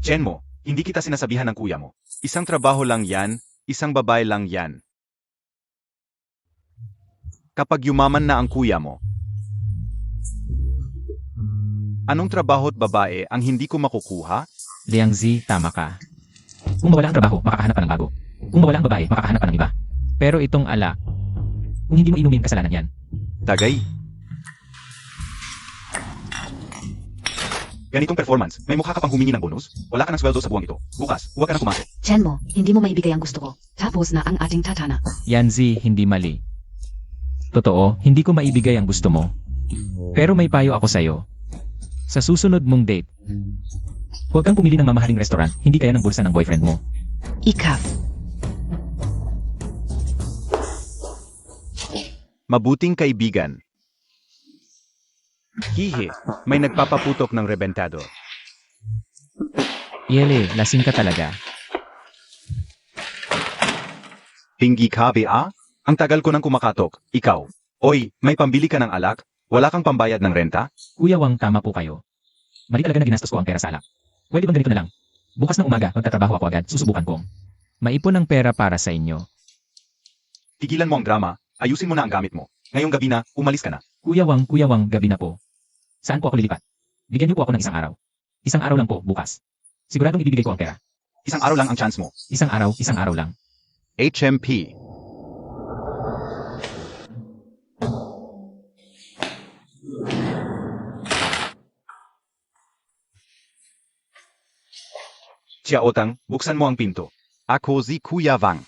Chen mo, hindi kita sinasabihan ng kuya mo. Isang trabaho lang yan, isang babae lang yan. Kapag yumaman na ang kuya mo, anong trabaho't babae ang hindi ko makukuha? Liang Zi, tama ka. Kung mawala ang trabaho, makakahanap ka ng bago. Kung mawala ang babae, makakahanap ka ng iba. Pero itong alak, kung hindi mo inumin, kasalanan yan. Tagay. Ganitong performance, may mukha ka pang humingi ng bonus? Wala ka ng sweldo sa buwang ito. Bukas, huwag ka nang pumasok. Chen mo, hindi mo maibigay ang gusto ko. Tapos na ang ating tatana. Yan Zi, hindi mali. Totoo, hindi ko maibigay ang gusto mo. Pero may payo ako sa'yo. Sa susunod mong date, huwag kang pumili ng mamahaling restaurant, hindi kaya ng bulsa ng boyfriend mo. Ikaf. Mabuting kaibigan. Hihi, may nagpapaputok ng rebentado. Yele, lasing ka talaga. Hingi ka ba? Ang tagal ko nang kumakatok, ikaw. Oy, may pambili ka ng alak? Wala kang pambayad ng renta? Kuya Wang, tama po kayo. Mali talaga na ginastos ko ang pera sa alak. Pwede bang ganito na lang? Bukas ng umaga, magtatrabaho ako agad, susubukan kong maipon ng pera para sa inyo. Tigilan mo ang drama, ayusin mo na ang gamit mo. Ngayong gabi na, umalis ka na. Kuya Wang, gabi na po. Saan po ako lilipat? Bigyan niyo po ako ng isang araw. Isang araw lang po, bukas. Siguradong ibibigay ko ang pera. Isang araw lang ang chance mo. Isang araw lang. HMP. Chiaotang, buksan mo ang pinto. Ako si Kuya Wang.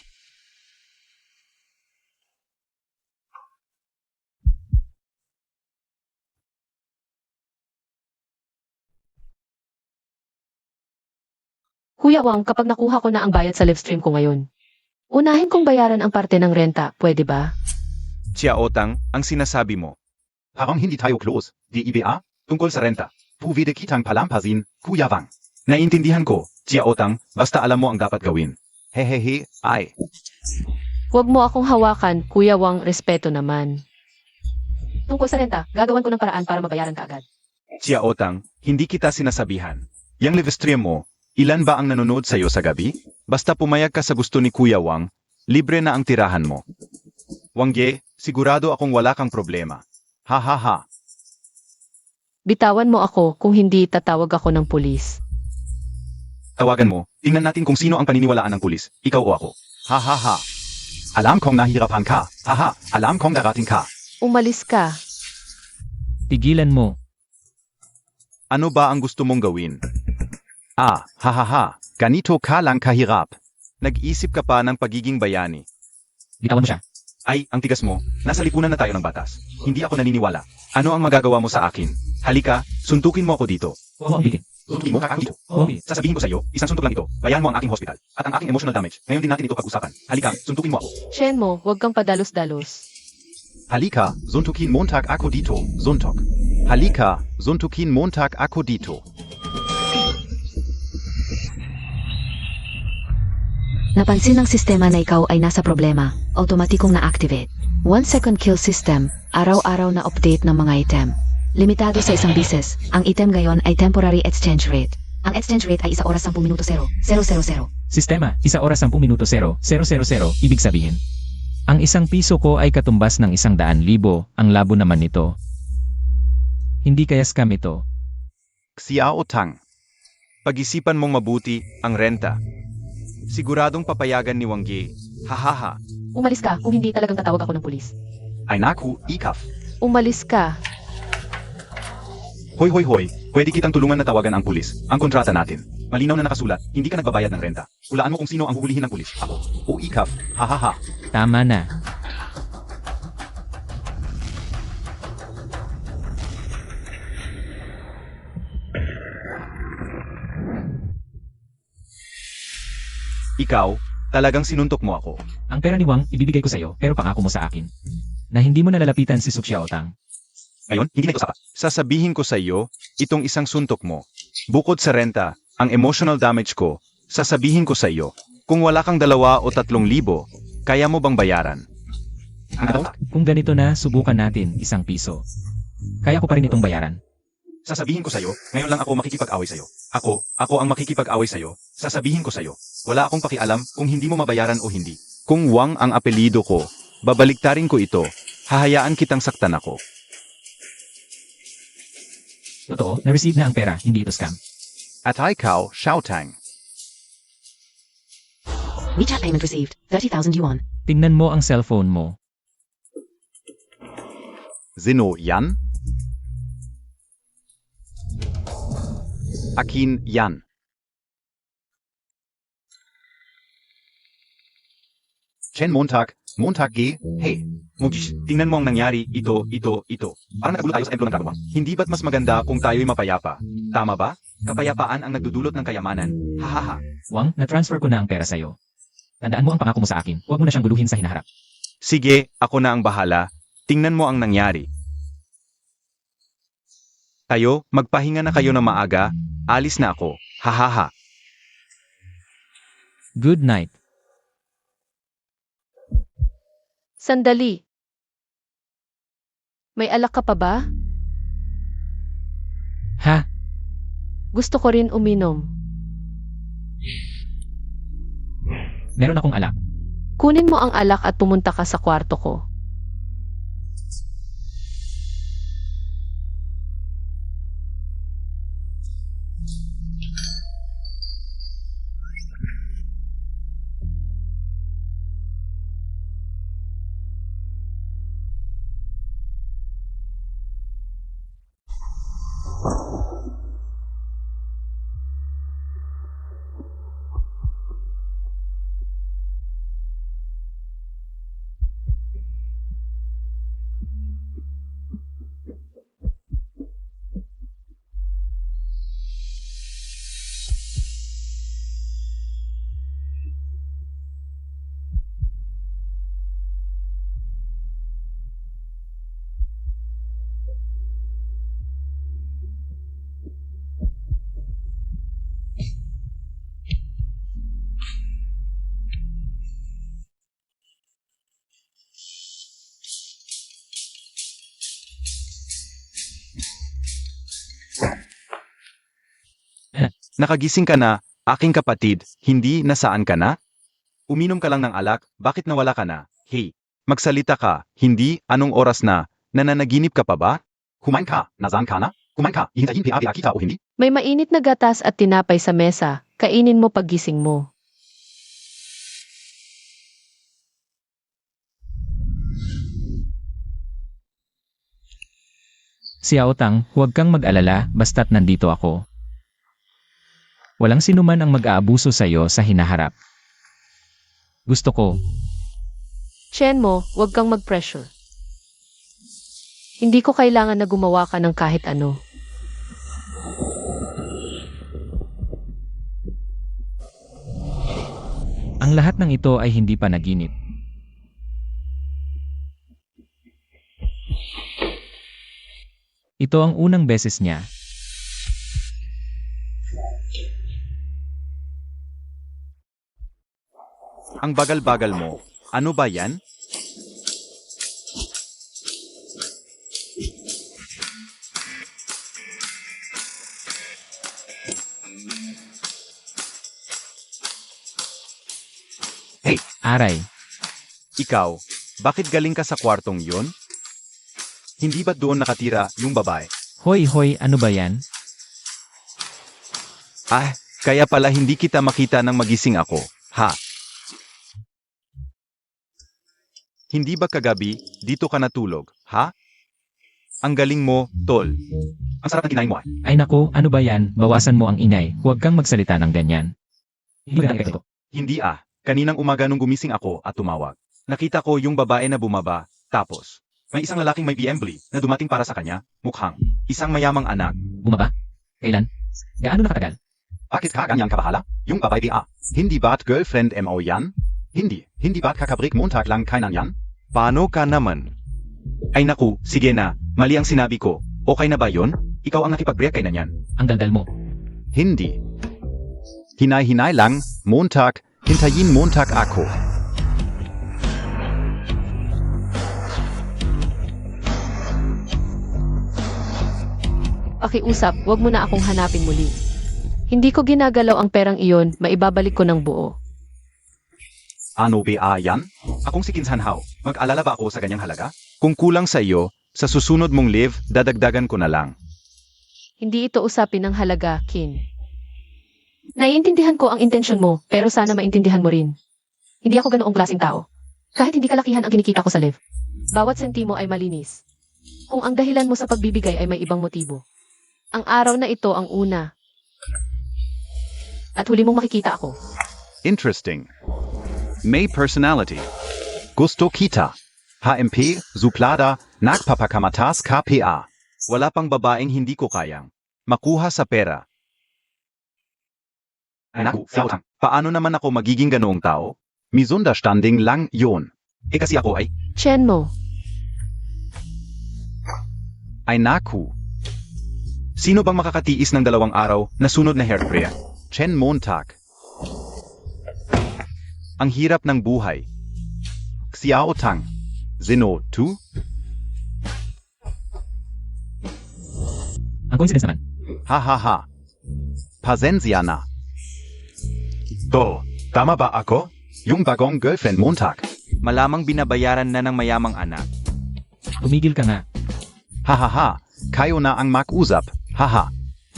Kuya Wang, kapag nakuha ko na ang bayad sa livestream ko ngayon, unahin kong bayaran ang parte ng renta, pwede ba? Chiaotang, ang sinasabi mo. Parang hindi tayo close, di ba? Tungkol sa renta. Pwede kitang palampasin, Kuya Wang. Naiintindihan ko, Chiaotang, basta alam mo ang dapat gawin. Hehehe, ay. Huwag mo akong hawakan, Kuya Wang, respeto naman. Tungkol sa renta, gagawan ko ng paraan para mabayaran ka agad. Chiaotang, hindi kita sinasabihan. Yang livestream mo, ilan ba ang nanonood sa'yo sa gabi? Basta pumayag ka sa gusto ni Kuya Wang, libre na ang tirahan mo. Wangye, sigurado akong wala kang problema. Ha ha ha. Bitawan mo ako, kung hindi tatawag ako ng pulis. Tawagan mo, tingnan natin kung sino ang paniniwalaan ng pulis, ikaw o ako. Ha ha ha. Alam kong nahihirapan ka. Haha, alam kong darating ka. Umalis ka. Tigilan mo. Ano ba ang gusto mong gawin? Ha ha ha, ganito ka lang kahirap. Nag-isip ka pa ng pagiging bayani. Bitawan mo siya. Ay, ang tigas mo, nasa lipunan na tayo ng batas. Hindi ako naniniwala. Ano ang magagawa mo sa akin? Halika, suntukin mo ako dito. Huwag mo ang bitin. Suntukin mo kakang ito. Huwag mo. Sasabihin ko sa iyo, isang suntok lang ito. Bayan mo ang aking hospital. At ang aking emotional damage. Ngayon din natin ito pag-usapan. Halika, suntukin mo ako. Shen mo, huwag kang padalos-dalos. Halika, suntukin Montag ako dito. Suntok. Halika, suntukin Montag ako dito. Napansin ng sistema na ikaw ay nasa problema. Automatikong na-activate. 1 second kill system. Araw-araw na update ng mga item. Limitado sa isang bises. Ang item ngayon ay temporary exchange rate. Ang exchange rate ay 1 oras 10 minuto 0. Sistema, 1 oras 10 minuto 0. Ibig sabihin, ang isang piso ko ay katumbas ng 100,000. Ang labo naman nito. Hindi kaya scam ito. Xiao Tang. Pag-isipan mong mabuti ang renta. Siguradong papayagan ni Wang Ye. Hahaha. Umalis ka, kung hindi talagang tatawag ako ng pulis. Ay naku, ikaf. Umalis ka. Hoy hoy hoy, pwede kitang tulungan na tawagan ang pulis. Ang kontrata natin. Malinaw na nakasulat, hindi ka nagbabayad ng renta. Hulaan mo kung sino ang huhulihin ng pulis. Ako. O ikaf. Hahaha. Tama na. Ikaw, talagang sinuntok mo ako. Ang pera ni Wang, ibibigay ko sa'yo, pero pangako mo sa akin na hindi mo nalalapitan si Su Xiaotang. Ngayon, hindi na ito sapat. Sasabihin ko sa iyo, itong isang suntok mo. Bukod sa renta, ang emotional damage ko, sasabihin ko sa iyo, kung wala kang 2 o 3,000, kaya mo bang bayaran? Kung ganito na, subukan natin 1 piso. Kaya ko pa rin itong bayaran. Sasabihin ko sa'yo, ngayon lang ako makikipag-away sa'yo. Ako ang makikipag-away sa'yo. Sasabihin ko sa'yo. Wala akong pakialam kung hindi mo mabayaran o hindi. Kung Wang ang apelido ko, babaliktarin ko ito. Hahayaan kitang saktan ako. Totoo, na-receive na ang pera, hindi ito scam. At ikaw, Xiaotang. WeChat payment received. 30,000 yuan. Tingnan mo ang cellphone mo. Sino yan? Akin yan. Chen Montag G. Hey, Mugish, tingnan mo ang nangyari, ito. Parang nakagulat tayo sa templo ng kagawa. Hindi ba't mas maganda kung tayo'y mapayapa? Tama ba? Kapayapaan ang nagdudulot ng kayamanan. Hahaha. Wang, na-transfer ko na ang pera sa'yo. Tandaan mo ang pangako mo sa akin. Huwag mo na siyang guluhin sa hinaharap. Sige, ako na ang bahala. Tingnan mo ang nangyari. Kayo, magpahinga na kayo na maaga. Alis na ako. Hahaha. Good night. Sandali. May alak ka pa ba? Ha? Gusto ko rin uminom. Meron akong alak. Kunin mo ang alak at pumunta ka sa kwarto ko. Nakagising ka na, aking kapatid, hindi nasaan ka na? Uminom ka lang ng alak, bakit nawala ka na? Hey, magsalita ka, hindi, anong oras na? Nananaginip ka pa ba? Kumain ka, nasaan ka na? Kumain ka, hihintayin pa kita o hindi? May mainit na gatas at tinapay sa mesa. Kainin mo paggising mo. Xiaotang, huwag kang mag-alala, basta't nandito ako. Walang sinuman ang mag-aabuso sa'yo sa hinaharap. Gusto ko, Chen mo, huwag kang mag-pressure. Hindi ko kailangan na gumawa ka ng kahit ano. ang lahat ng ito ay hindi pa naginip. Ito ang unang beses niya. Ang bagal-bagal mo. Ano ba yan? Hey, aray. Ikaw, bakit galing ka sa kwartong yon? Hindi ba doon nakatira yung babae? Hoy, ano ba yan? Ah, kaya pala hindi kita makita nang magising ako. Ha? Hindi ba kagabi, dito ka natulog, ha? Ang galing mo, tol. Ang sarap ng kinain mo. Ay nako, ano ba yan? Bawasan mo ang ingay. Huwag kang magsalita ng ganyan. Hindi ba ito? Hindi ah. Kaninang umaga nung gumising ako at tumawag. Nakita ko yung babae na bumaba, tapos may isang lalaking may BMW na dumating para sa kanya, mukhang isang mayamang anak. Bumaba? Kailan? Gaano nakatagal? Bakit ka ganyan kabahala? Yung babae ah. Hindi ba't girlfriend mo yan? Hindi ba't kakabrik Montag lang kainan yan? Paano ka naman? Ay naku, sige na, mali ang sinabi ko. Okay na ba yon? Ikaw ang nakipag-break kainan yan. Ang daldal mo. Hindi. Hinay-hinay lang, Montag, hintayin Montag ako. pakiusap, wag mo na akong hanapin muli. Hindi ko ginagalaw ang perang iyon, maibabalik ko ng buo. Ano ba yan? Akong si Kinsanhaw, mag-alala ba ako sa ganyang halaga? Kung kulang sa iyo, sa susunod mong live, dadagdagan ko na lang. Hindi ito usapin ng halaga, Kin. Naiintindihan ko ang intensyon mo, pero sana maintindihan mo rin. Hindi ako ganoong klaseng tao. Kahit hindi kalakihan ang kinikita ko sa live. Bawat sentimo ay malinis. Kung ang dahilan mo sa pagbibigay ay may ibang motibo. Ang araw na ito ang una. At huli mong makikita ako. Interesting. May personality. Gusto kita. HMP, Suplada, Nagpapakamatas KPA. Wala pang babaeng hindi ko kayang makuha sa pera. Naku, Xiaotang, paano naman ako magiging ganoong tao? Misunderstanding lang yon. Kasi ako ay Chen mo. naku. Sino bang makakatiis ng 2 araw na sunod na hairspray? Chen Montag. Ang hirap ng buhay. Xiao Tang. Zeno, tu? Ang coincidence naman. Ha ha ha. Pasensya na. To, tama ba ako? Yung bagong girlfriend Montag. Malamang binabayaran na ng mayamang anak. Tumigil ka nga. Ha ha ha. Kayo na ang mag-usap. Ha ha.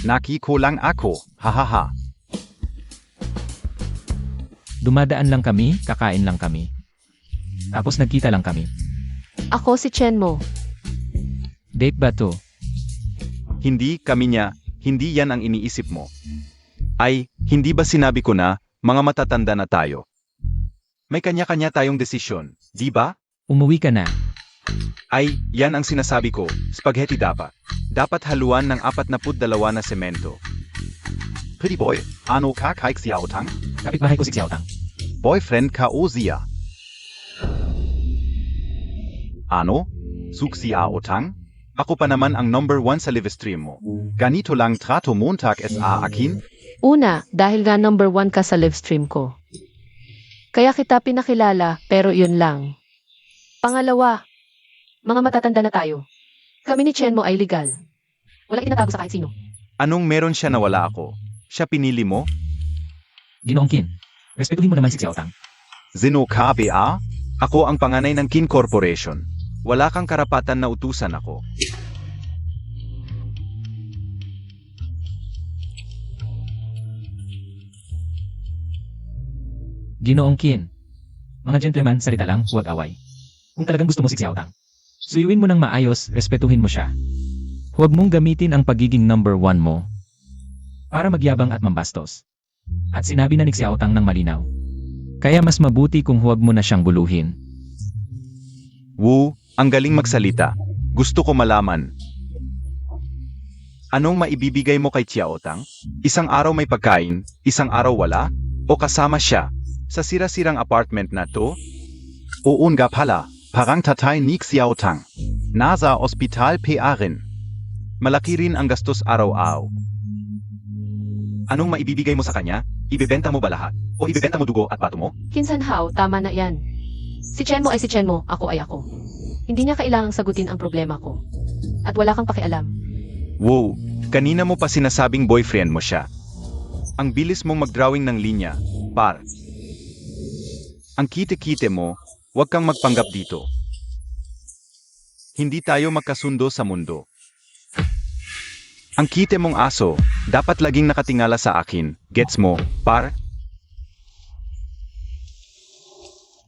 Nakiko lang ako. Ha ha ha. Dumadaan lang kami, kakain lang kami. Tapos nagkita lang kami. Ako si Chen mo. Date ba to? Hindi kami niya. Hindi yan ang iniisip mo. Ay, hindi ba sinabi ko na, mga matatanda na tayo? May kanya-kanya tayong desisyon, di ba? Umuwi ka na. Ay, yan ang sinasabi ko, spaghetti dapat. Dapat haluan ng 42 na semento. Pretty boy, ano ka kay Xiaotang? Kapitbahay ko si Xiaotang. Boyfriend ka o siya? Ano? Suk Xiaotang? Ako pa naman ang number 1 sa live stream mo. Ganito lang trato Montag sa akin? Una, dahil nga number 1 ka sa live stream ko. Kaya kita pinakilala, pero yun lang. Pangalawa, mga matatanda na tayo. Kami ni Chen mo ay legal. Walang itinatago sa kahit sino. Anong meron siya na wala ako? Siya pinili mo? Ginoong Kin. Respetuhin mo naman si Xiaotang. Zeno KBA? Ako ang panganay ng Kin Corporation. Wala kang karapatan na utusan ako. Ginoong Kin. Mga gentleman, salita lang, huwag away. Kung talagang gusto mo si Xiaotang, suyuin mo ng maayos, respetuhin mo siya. Huwag mong gamitin ang pagiging number 1 mo para magyabang at mambastos. At sinabi na ni Xiaotang ng malinaw. Kaya mas mabuti kung huwag mo na siyang guluhin. Wu, ang galing magsalita. Gusto ko malaman. Anong maibibigay mo kay Xiaotang? Isang araw may pagkain, isang araw wala? O kasama siya sa sira-sirang apartment na to? Oo nga pala, parang tatay ni Xiaotang. Nasa ospital pa rin. Malaki rin ang gastos araw-araw. Anong maibibigay mo sa kanya? Ibebenta mo ba lahat? O ibebenta mo dugo at bato mo? Kinsanhaw, tama na yan. Si Chen mo ay si Chen mo, ako ay ako. Hindi niya kailangang sagutin ang problema ko. At wala kang pakialam. Wow, kanina mo pa sinasabing boyfriend mo siya. Ang bilis mong mag-drawing ng linya, par. Ang kite-kite mo, huwag kang magpanggap dito. Hindi tayo magkasundo sa mundo. Ang kite mong aso, dapat laging nakatingala sa akin, gets mo, par?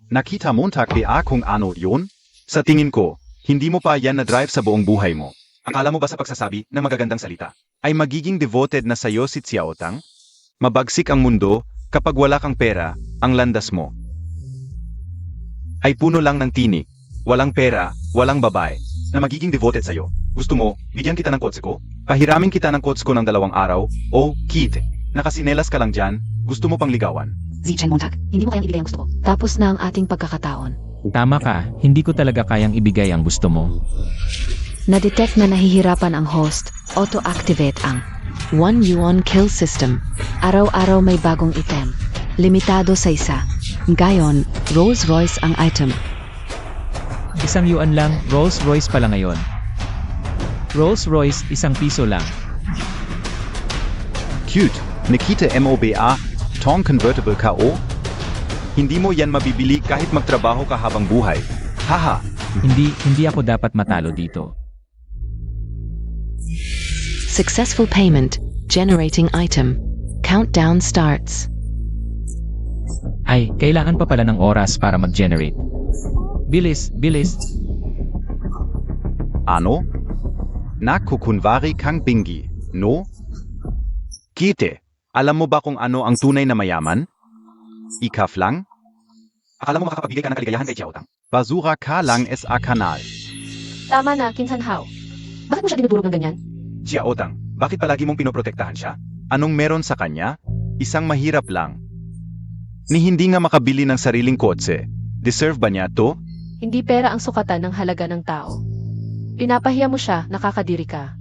Nakita Montag ba kung ano yun? Sa tingin ko, hindi mo pa yan na-drive sa buong buhay mo. Akala mo ba sa pagsasabi ng magagandang salita ay magiging devoted na sa'yo si Xiaotang? Mabagsik ang mundo kapag wala kang pera, ang landas mo ay puno lang ng tinik, walang pera, walang babae, na magiging devoted sa'yo. Gusto mo, bigyan kita ng kotse ko? Pahiramin kita ng kotse ko ng 2 araw? O, kid, nakasinelas ka lang dyan, gusto mo pang ligawan? Si Chen Montag, hindi mo kayang ibigay ang gusto ko. Tapos na ang ating pagkakataon. Tama ka, hindi ko talaga kayang ibigay ang gusto mo. Na-detect na nahihirapan ang host, auto-activate ang 1 yuan kill system. Araw-araw may bagong item. Limitado sa isa. Gayon, Rolls Royce ang item. Isang yuan lang, Rolls Royce pala ngayon. Rolls Royce, 1 piso lang. Cute, Nikita MOBA, Tong Convertible ka o? Hindi mo yan mabibili kahit magtrabaho ka habang buhay. Haha, Hindi ako dapat matalo dito. Successful payment. Generating item. Countdown starts. Ay, kailangan pa pala ng oras para mag-generate. Bilis, bilis. ano? Nakukunwari kang bingi, no? Kite, alam mo ba kung ano ang tunay na mayaman? Ikaf lang? Akala mo makakapagbigay ka ng kaligayahan kay Xiaotang. Basura ka lang sa kanal. Tama na, Kinsanhao. Bakit mo siya dinudurog ng ganyan? Xiaotang, bakit palagi mong pinoprotektahan siya? Anong meron sa kanya? Isang mahirap lang. Ni hindi nga makabili ng sariling kotse. Deserve ba niya to? Hindi pera ang sukatan ng halaga ng tao. Pinapahiya mo siya, nakakadiri ka.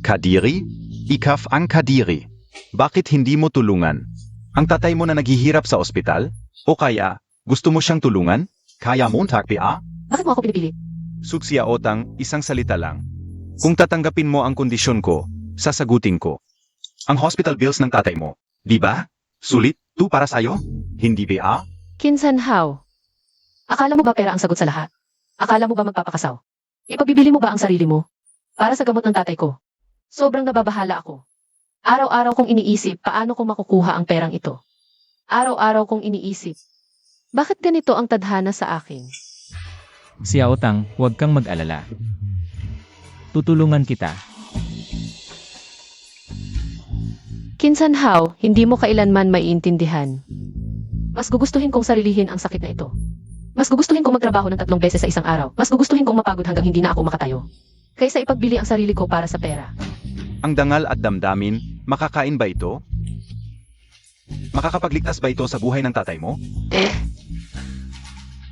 Kadiri? Ikaf ang kadiri. Bakit hindi mo tulungan? Ang tatay mo na naghihirap sa ospital? O kaya, gusto mo siyang tulungan? Kaya mo takpi ah? Bakit mo ako pinipili? Xiaotang, isang salita lang. Kung tatanggapin mo ang kondisyon ko, sasagutin ko. Ang hospital bills ng tatay mo, di ba? Sulit, to para sa'yo? Hindi ba? Kinsanhao. Akala mo ba pera ang sagot sa lahat? Akala mo ba magpapakasaw? Ipabibili mo ba ang sarili mo? Para sa gamot ng tatay ko. Sobrang nababahala ako. Araw-araw kong iniisip paano ko makukuha ang perang ito. Araw-araw kong iniisip. Bakit ganito ang tadhana sa akin? Xiaotang, huwag kang mag-alala. Tutulungan kita. Kinsanhao, hindi mo kailanman maiintindihan. Mas gugustuhin kong sarilihin ang sakit na ito. Mas gugustuhin kong magtrabaho ng 3 beses sa isang araw. Mas gugustuhin kong mapagod hanggang hindi na ako makatayo. Kaysa ipagbili ang sarili ko para sa pera. Ang dangal at damdamin, makakain ba ito? Makakapagligtas ba ito sa buhay ng tatay mo?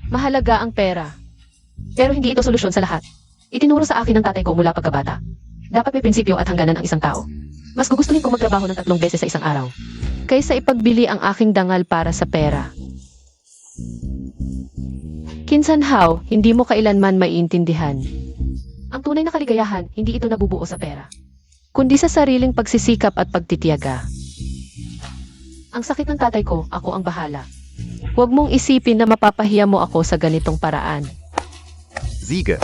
Mahalaga ang pera. Pero hindi ito solusyon sa lahat. Itinuro sa akin ng tatay ko mula pagkabata. Dapat may prinsipyo at hangganan ang isang tao. Mas gugustuhin kong magtrabaho ng 3 beses sa isang araw. Kaysa ipagbili ang aking dangal para sa pera. Kinsanhao, hindi mo kailanman maiintindihan. Ang tunay na kaligayahan, hindi ito nabubuo sa pera. Kundi sa sariling pagsisikap at pagtitiyaga. Ang sakit ng tatay ko, ako ang bahala. Huwag mong isipin na mapapahiya mo ako sa ganitong paraan. Sige.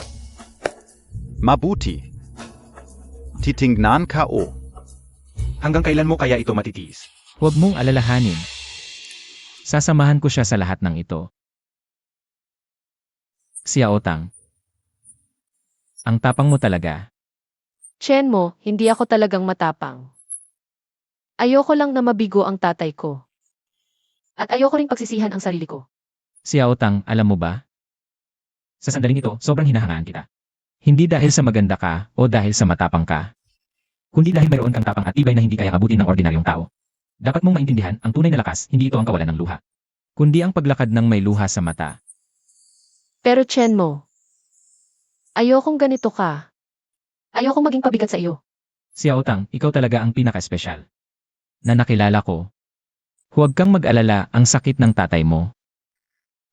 Mabuti. Titingnan ka o. Hanggang kailan mo kaya ito matitiis? Huwag mong alalahanin. Sasamahan ko siya sa lahat ng ito. Xiaotang. Ang tapang mo talaga. Chen mo, hindi ako talagang matapang. Ayoko lang na mabigo ang tatay ko. At ayoko ring pagsisihan ang sarili ko. Xiaotang, alam mo ba? Sa sandaling ito, sobrang hinahangaan kita. Hindi dahil sa maganda ka o dahil sa matapang ka. Kundi dahil mayroon kang tapang at tibay na hindi kaya abutin ng ordinaryong tao. Dapat mong maintindihan, ang tunay na lakas, hindi ito ang kawalan ng luha. Kundi ang paglakad ng may luha sa mata. Pero Chen mo, ayokong ganito ka. Ayokong maging pabigat sa iyo. Xiaotang, ikaw talaga ang pinaka-espesyal. Na nakilala ko. Huwag kang mag-alala ang sakit ng tatay mo.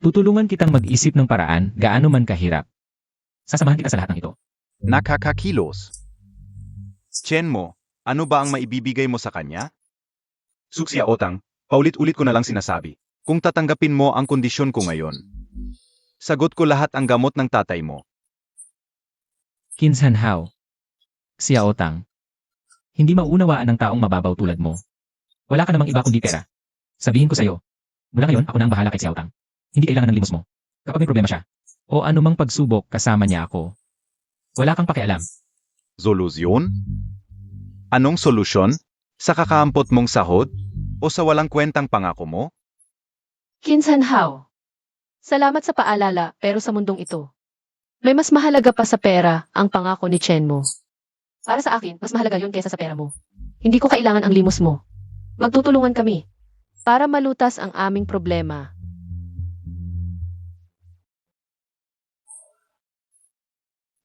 Tutulungan kitang mag-isip ng paraan gaano man kahirap. Sasamahan kita sa lahat ng ito. Nakakakilos. Chen mo, ano ba ang maibibigay mo sa kanya? Xiaotang, paulit-ulit ko na lang sinasabi. Kung tatanggapin mo ang kondisyon ko ngayon, sagot ko lahat ang gamot ng tatay mo. Kinsanhao. Xiaotang. Hindi maunawaan ng taong mababaw tulad mo. Wala ka namang iba kundi pera. Sabihin ko sa'yo. Mula ngayon, ako na ang bahala kay Xiaotang. Hindi kailangan ng limos mo. Kapag may problema siya. O anumang pagsubok, kasama niya ako. Wala kang pakialam. Solusyon? Anong solusyon? Sa kakaampot mong sahod? O sa walang kwentang pangako mo? Kinsanhao. Salamat sa paalala, pero sa mundong ito, may mas mahalaga pa sa pera ang pangako ni Chen mo. Para sa akin, mas mahalaga yun kaysa sa pera mo. Hindi ko kailangan ang limos mo. Magtutulungan kami para malutas ang aming problema.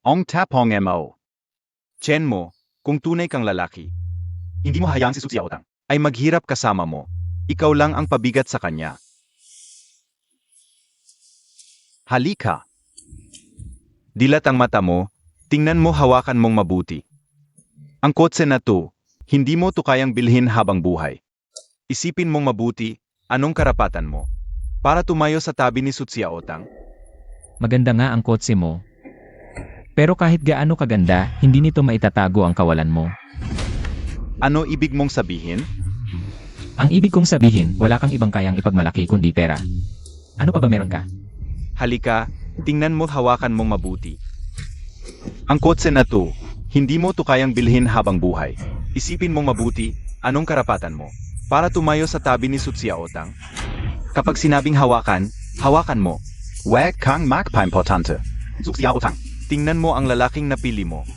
Ong tapong mo. Chen mo, kung tunay kang lalaki, hindi mo hayaan si Xiaotang ay maghirap kasama mo. Ikaw lang ang pabigat sa kanya. Halika. Dilat ang mata mo, tingnan mo hawakan mong mabuti. Ang kotse na to, Hindi mo to kayang bilhin habang buhay. Isipin mong mabuti, anong karapatan mo? Para tumayo sa tabi ni Sutsia-otang? Maganda nga ang kotse mo. Pero kahit gaano kaganda, hindi nito maitatago ang kawalan mo. Ano ibig mong sabihin? Ang ibig kong sabihin, wala kang ibang kayang ipagmalaki kundi pera. Ano pa ba meron ka? Halika, tingnan mo, hawakan mong mabuti. Ang kotse na to, hindi mo to kayang bilhin habang buhay. Isipin mong mabuti, anong karapatan mo? Para tumayo sa tabi ni Sutsia-otang? Kapag sinabing hawakan, hawakan mo. Wag kang magpa-importante. Sutsia-otang, tingnan mo ang lalaking napili mo.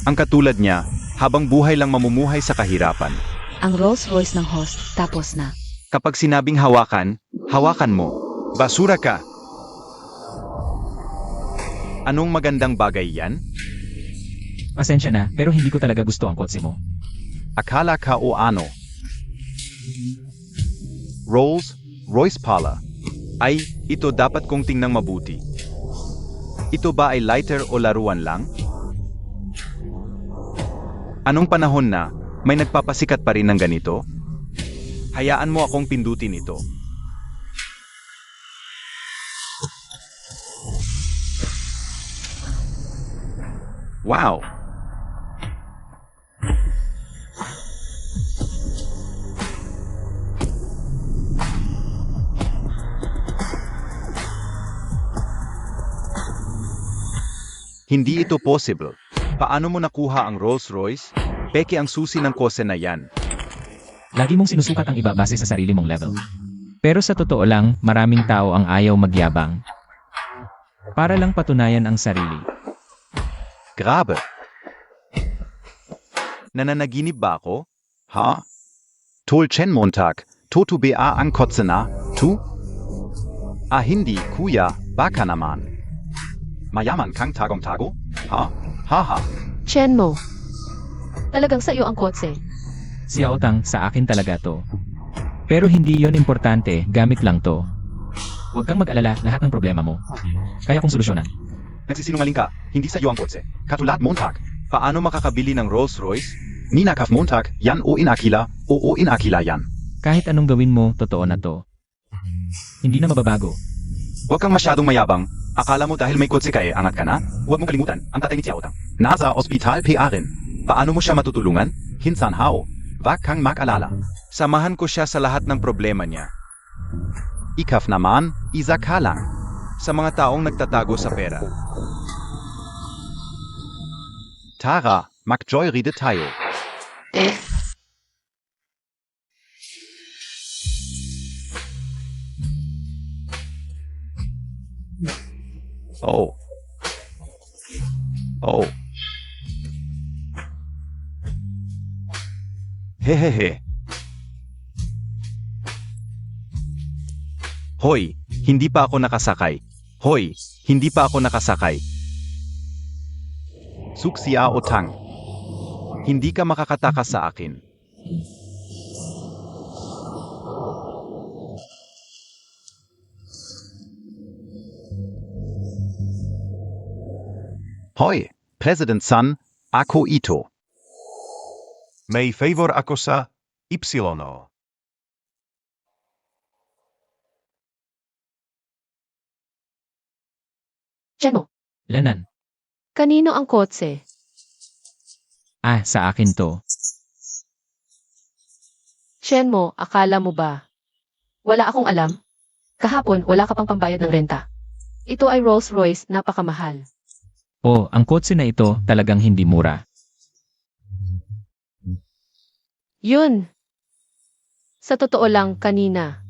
Ang katulad niya, habang buhay lang mamumuhay sa kahirapan. Ang Rolls Royce ng host, tapos na. Kapag sinabing hawakan, hawakan mo. Basura ka! Anong magandang bagay yan? Pasensya na, pero hindi ko talaga gusto ang kotse mo. Akala ka o ano? Rolls Royce pala. Ay, ito dapat kong tingnang mabuti. Ito ba ay lighter o laruan lang? Anong panahon na, may nagpapasikat pa rin ng ganito? Hayaan mo akong pindutin ito. Wow! Hindi ito possible. Paano mo nakuha ang Rolls Royce? Peke ang susi ng kose na yan. Lagi mong sinusukat ang iba base sa sarili mong level. Pero sa totoo lang, maraming tao ang ayaw magyabang. Para lang patunayan ang sarili. Grabe. Nananaginip ba ako? Ha? Tolchen Montag, Toto ba ang kotse na? Tu? Ah hindi, kuya, baka naman. Mayaman kang tagong-tago? Ha? Ha. Chenmo, talagang sa iyo ang kotse. Si Aotang, sa akin talaga to. Pero hindi yon importante, gamit lang to. Huwag kang mag-alala, lahat ng problema mo. Kaya kong solusyonan. Nagsisinungaling ka, hindi sa iyo ang kotse. Katulad Montag. Paano makakabili ng Rolls Royce? Ninakaf Montag, yan o inakila, o inakila yan. Kahit anong gawin mo, totoo na to. Hindi na mababago. Huwag kang masyadong mayabang. Akala mo dahil may kotse ka angat ka na? Huwag mong kalimutan, ang tatay ni Xiaotang. Nasa ospital pa rin. Paano mo siya matutulungan? Hinsan hao. Wag kang mag-alala. Samahan ko siya sa lahat ng problema niya. Ikaf naman, isa ka lang. Sa mga taong nagtatago sa pera. Tara, mag-joyride tayo. Oh. Hehehe. Hoy, hindi pa ako nakasakay. Hoy, hindi pa ako nakasakay. Sutsia-otang. Hindi ka makakatakas sa akin. Hoy, President San, ako ito. May favor ako sa Ypsilono. Chenmo, Lanan. kanino ang kotse? Ah, sa akin to. Chenmo, akala mo ba? Wala akong alam. Kahapon, wala ka pang pambayad ng renta. Ito ay Rolls Royce, napakamahal. Oh, ang kotse na ito talagang hindi mura. Yun. Sa totoo lang, kanina.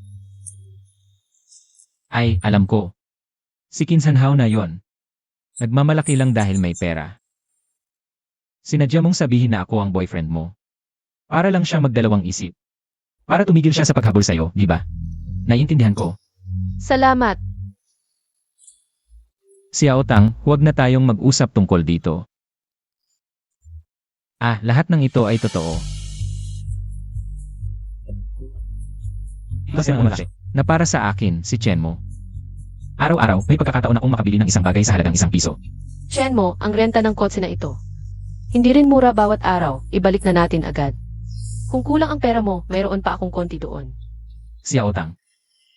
Ay, alam ko. Si Kinsanhao na yon. Nagmamalaki lang dahil may pera. Sinadya mong sabihin na ako ang boyfriend mo. Para lang siya magdalawang isip. Para tumigil siya sa paghabol sa'yo, di ba? Naiintindihan ko. Salamat. Si Aotang, huwag na tayong mag-usap tungkol dito. Ah, lahat ng ito ay totoo. Kasi ang malaki, na para sa akin, si Chenmo. Araw-araw, may pagkakataon akong makabili ng isang bagay sa halagang ₱1. Chenmo, ang renta ng kotse na ito. Hindi rin mura bawat araw, ibalik na natin agad. Kung kulang ang pera mo, mayroon pa akong konti doon. Xiao Tang,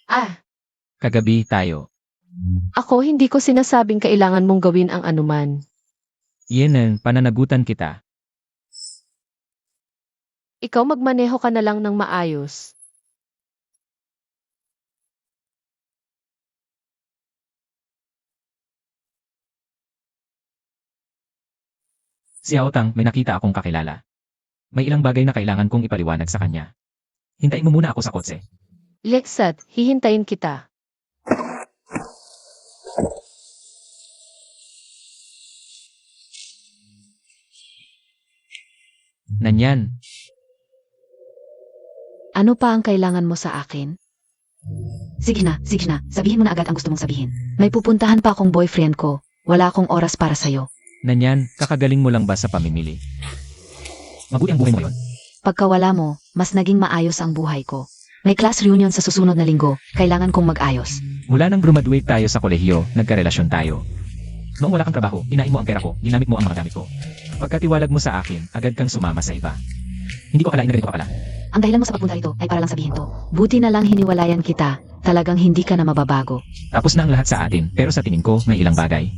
Ah, kagabi tayo. ako hindi ko sinasabing kailangan mong gawin ang anuman. Yenen, pananagutan kita. Ikaw magmaneho ka na lang ng maayos. Xiao Tang, may nakita akong kakilala. May ilang bagay na kailangan kong ipaliwanag sa kanya. Hintayin mo muna ako sa kotse. Lexat, hihintayin kita. Nanyan, Ano pa ang kailangan mo sa akin? Sige na, sabihin mo na agad ang gusto mong sabihin. May pupuntahan pa akong boyfriend ko. Wala akong oras para sa'yo. Nanyan, kakagaling mo lang ba sa pamimili? Mabuti ang buhay mo yon. Pagkawala mo, mas naging maayos ang buhay ko. May class reunion sa susunod na linggo. Kailangan kong mag-ayos. Mula nang graduate tayo sa kolehiyo, nagkarelasyon tayo. Noong wala kang trabaho, inain mo ang pera ko, ginamit mo ang mga gamit ko. Pagkatiwalag mo sa akin, agad kang sumama sa iba. Hindi ko akalain na ganito ka pala. Ang dahilan mo sa pagpunta rito ay para lang sabihin to. Buti na lang hiniwalayan kita. Talagang hindi ka na mababago. Tapos na ang lahat sa atin, pero sa tingin ko, may ilang bagay.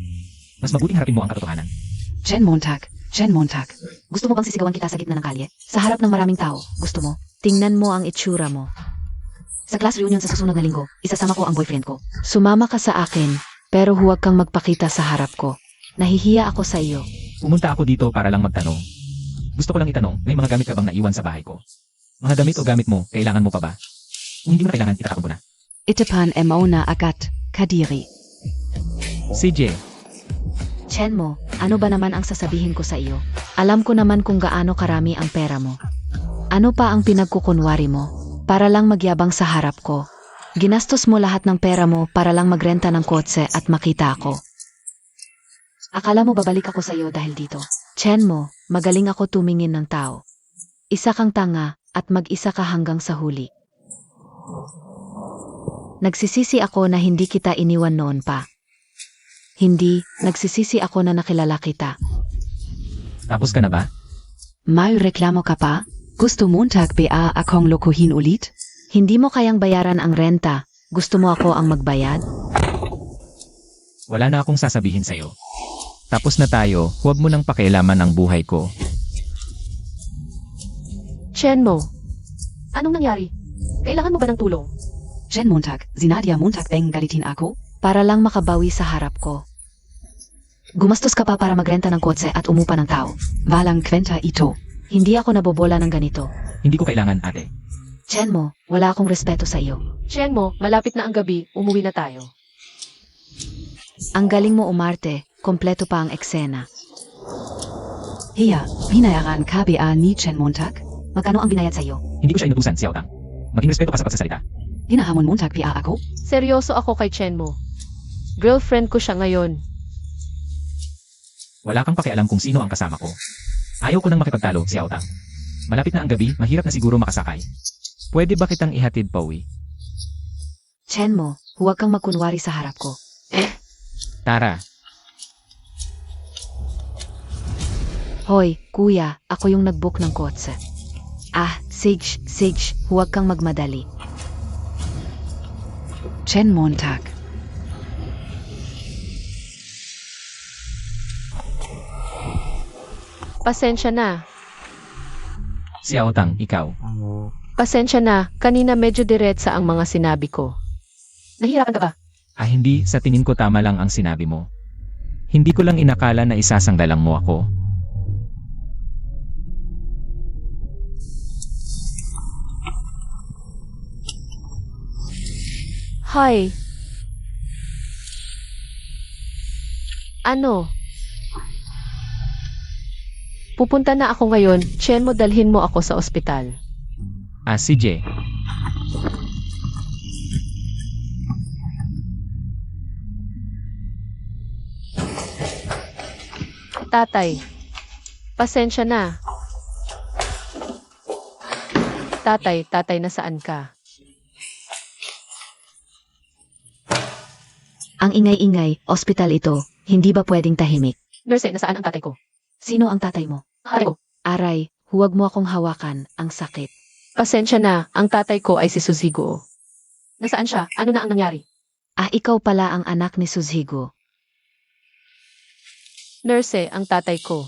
Mas mabuting harapin mo ang katotohanan. Jen Montag. Gusto mo bang sisigawan kita sa gitna ng kalye? Sa harap ng maraming tao. Gusto mo? Tingnan mo ang itsura mo. Sa class reunion sa susunod na linggo, isasama ko ang boyfriend ko. Sumama ka sa akin, pero huwag kang magpakita sa harap ko. Nahihiya ako sa iyo. Pumunta ako dito para lang magtanong. Gusto ko lang itanong, may mga gamit ka bang naiwan sa bahay ko? Mga gamit o gamit mo, kailangan mo pa ba? Kung hindi mo na kailangan, itatapon mo na. Itapan Emona Agat Kadiri. CJ, Chen mo, ano ba naman ang sasabihin ko sa iyo? Alam ko naman kung gaano karami ang pera mo. Ano pa ang pinagkukunwari mo? Para lang magyabang sa harap ko. Ginastos mo lahat ng pera mo para lang magrenta ng kotse at makita ako. Akala mo babalik ako sa iyo dahil dito? Chen mo, magaling ako tumingin ng tao. Isa kang tanga at mag-isa ka hanggang sa huli. Nagsisisi ako na hindi kita iniwan noon pa. Hindi, nagsisisi ako na nakilala kita. tapos ka na ba? May reklamo ka pa? Gusto Montag ba akong lokohin ulit? Hindi mo kayang bayaran ang renta. Gusto mo ako ang magbayad? Wala na akong sasabihin sa'yo. Tapos na tayo, huwag mo nang pakialaman ang buhay ko. Chen mo, anong nangyari? Kailangan mo ba ng tulong? Jen Montag, Zinadia Montag beng galitin ako? Para lang makabawi sa harap ko. Gumastos ka pa para magrenta ng kotse at umupa ng tao. Walang kwenta ito. Hindi ako nabobola ng ganito. Hindi ko kailangan, ate. Chen mo, wala akong respeto sa iyo. Chen mo, malapit na ang gabi, umuwi na tayo. Ang galing mo umarte, kompleto pa ang eksena. Hiya, binayaran ka ba ni Jen Montag? Magkano ang binayad sa iyo? Hindi ko siya inutusan, Xiao Tang. Maging respeto ka sa pagsasalita. Hinahamon Montag ba ako? Seryoso ako kay Chen mo. Girlfriend ko siya ngayon. Wala kang pakialam kung sino ang kasama ko. Ayaw ko nang makipagtalo, Xiao Tang. Malapit na ang gabi, mahirap na siguro makasakay. Pwede ba kitang ihatid pauwi? Chen mo, huwag kang magkunwari sa harap ko. Tara, Hoy, kuya, ako yung nag-book ng kotse. Sige, huwag kang magmadali. Jen Montag. Pasensya na. Xiao Tang, ikaw. Pasensya na, kanina medyo diretsa ang mga sinabi ko. Nahihirapan ka ba? Hindi, sa tingin ko tama lang ang sinabi mo. Hindi ko lang inakala na isasanggalang mo ako. Hi. Ano? Pupunta na ako ngayon, Chen mo dalhin mo ako sa ospital. CJ, Tatay. Pasensya na. Tatay, nasaan ka? Ang ingay-ingay, ospital ito. Hindi ba pwedeng tahimik? Nurse, nasaan ang tatay ko? Sino ang tatay mo? Tatay ko. Aray, Huwag mo akong hawakan, ang sakit. Pasensya na, ang tatay ko ay si Suzigo. Nasaan siya? Ano na ang nangyari? Ikaw pala ang anak ni Suzhigo. Nurse, ang tatay ko.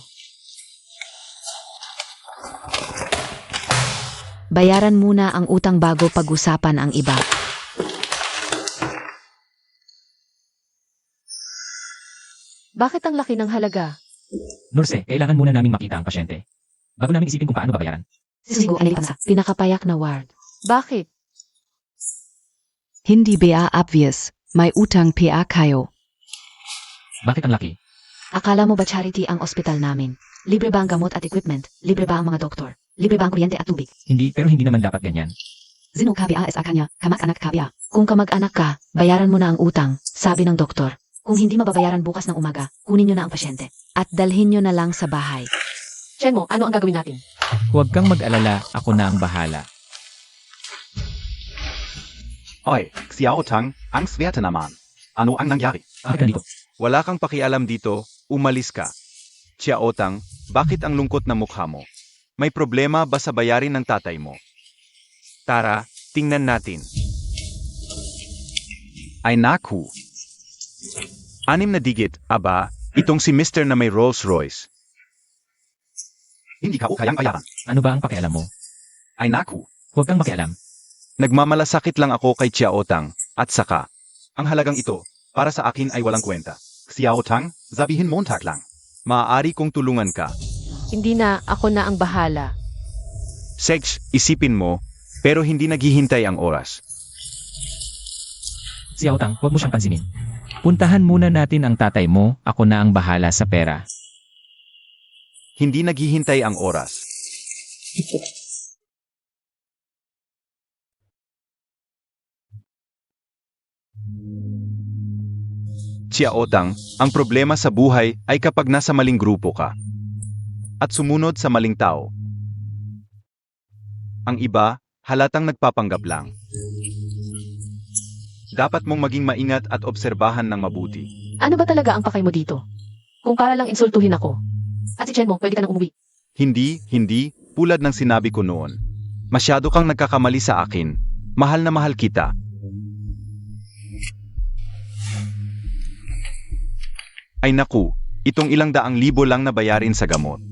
Bayaran muna ang utang bago pag-usapan ang iba. Bakit ang laki ng halaga? Nurse, kailangan muna naming makita ang pasyente. Bago namin isipin kung paano babayaran. Si Suzhigo ay nalipan sa pinakapayak na ward. Bakit? Hindi ba obvious, may utang pa kayo. Bakit ang laki? Akala mo ba charity ang ospital namin? Libre ba ang gamot at equipment? Libre ba ang mga doktor? Libre ba ang kuryente at tubig? Hindi, pero hindi naman dapat ganyan. Zino kabia es akanya, kamag-anak kabia. Kung kamag-anak ka, bayaran mo na ang utang, sabi ng doktor. Kung hindi mababayaran bukas ng umaga, kunin nyo na ang pasyente. At dalhin nyo na lang sa bahay. Chenmo, ano ang gagawin natin? Huwag kang mag-alala, ako na ang bahala. Oy, Xiao Tang, ang swerte naman. Ano ang nangyari? Bakit ka dito? Wala kang pakialam dito, umalis ka. Xiao Tang, bakit ang lungkot na mukha mo? May problema ba sa bayarin ng tatay mo? Tara, tingnan natin. Ay naku. 6 na digit, aba, itong si Mr. na may Rolls Royce. Hindi ka o kayang bayaran. Ano ba ang pakialam mo? Ay naku. Huwag kang makialam. Nagmamalasakit lang ako kay Xiao Tang, at saka, ang halagang ito, para sa akin ay walang kwenta. Xiao Tang, sabihin montak lang. Maaari kong tulungan ka. Hindi na, ako na ang bahala. Sex, isipin mo, pero hindi naghihintay ang oras. Si Autang, huwag mo siyang pansinin. Puntahan muna natin ang tatay mo, ako na ang bahala sa pera. Hindi naghihintay ang oras. Xiao Tang, ang problema sa buhay ay kapag nasa maling grupo ka at sumunod sa maling tao. Ang iba, halatang nagpapanggap lang. Dapat mong maging maingat at obserbahan ng mabuti. Ano ba talaga ang pakay mo dito? Kung para lang insultuhin ako. At si Chenmo, pwede ka nang umuwi. Hindi, pulad ng sinabi ko noon. Masyado kang nagkakamali sa akin. Mahal na mahal kita. Ay naku, itong 200,000 lang na bayarin sa gamot.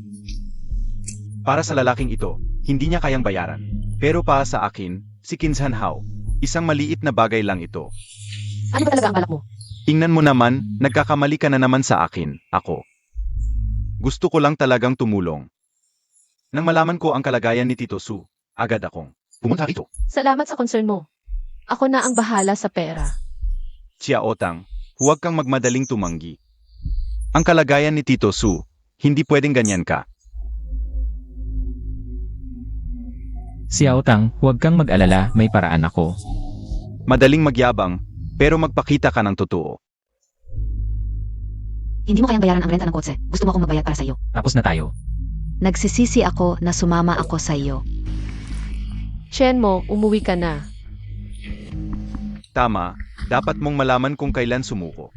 Para sa lalaking ito, hindi niya kayang bayaran. Pero para sa akin, si Kinsan Hao, isang maliit na bagay lang ito. Ano ba talaga ang balak mo? Tingnan mo naman, nagkakamali ka na naman sa akin, ako. Gusto ko lang talagang tumulong. Nang malaman ko ang kalagayan ni Tito Su, agad akong pumunta rito. Salamat sa concern mo. Ako na ang bahala sa pera. Xiao Tang, huwag kang magmadaling tumanggi. Ang kalagayan ni Tito Su, hindi pwedeng ganyan ka. Si Autang, huwag kang mag-alala, may paraan ako. Madaling magyabang, pero magpakita ka ng totoo. Hindi mo kayang bayaran ang renta ng kotse. Gusto mo akong magbayad para sa iyo. Tapos na tayo. Nagsisisi ako na sumama ako sa iyo. Chenmo, umuwi ka na. Tama, dapat mong malaman kung kailan sumuko.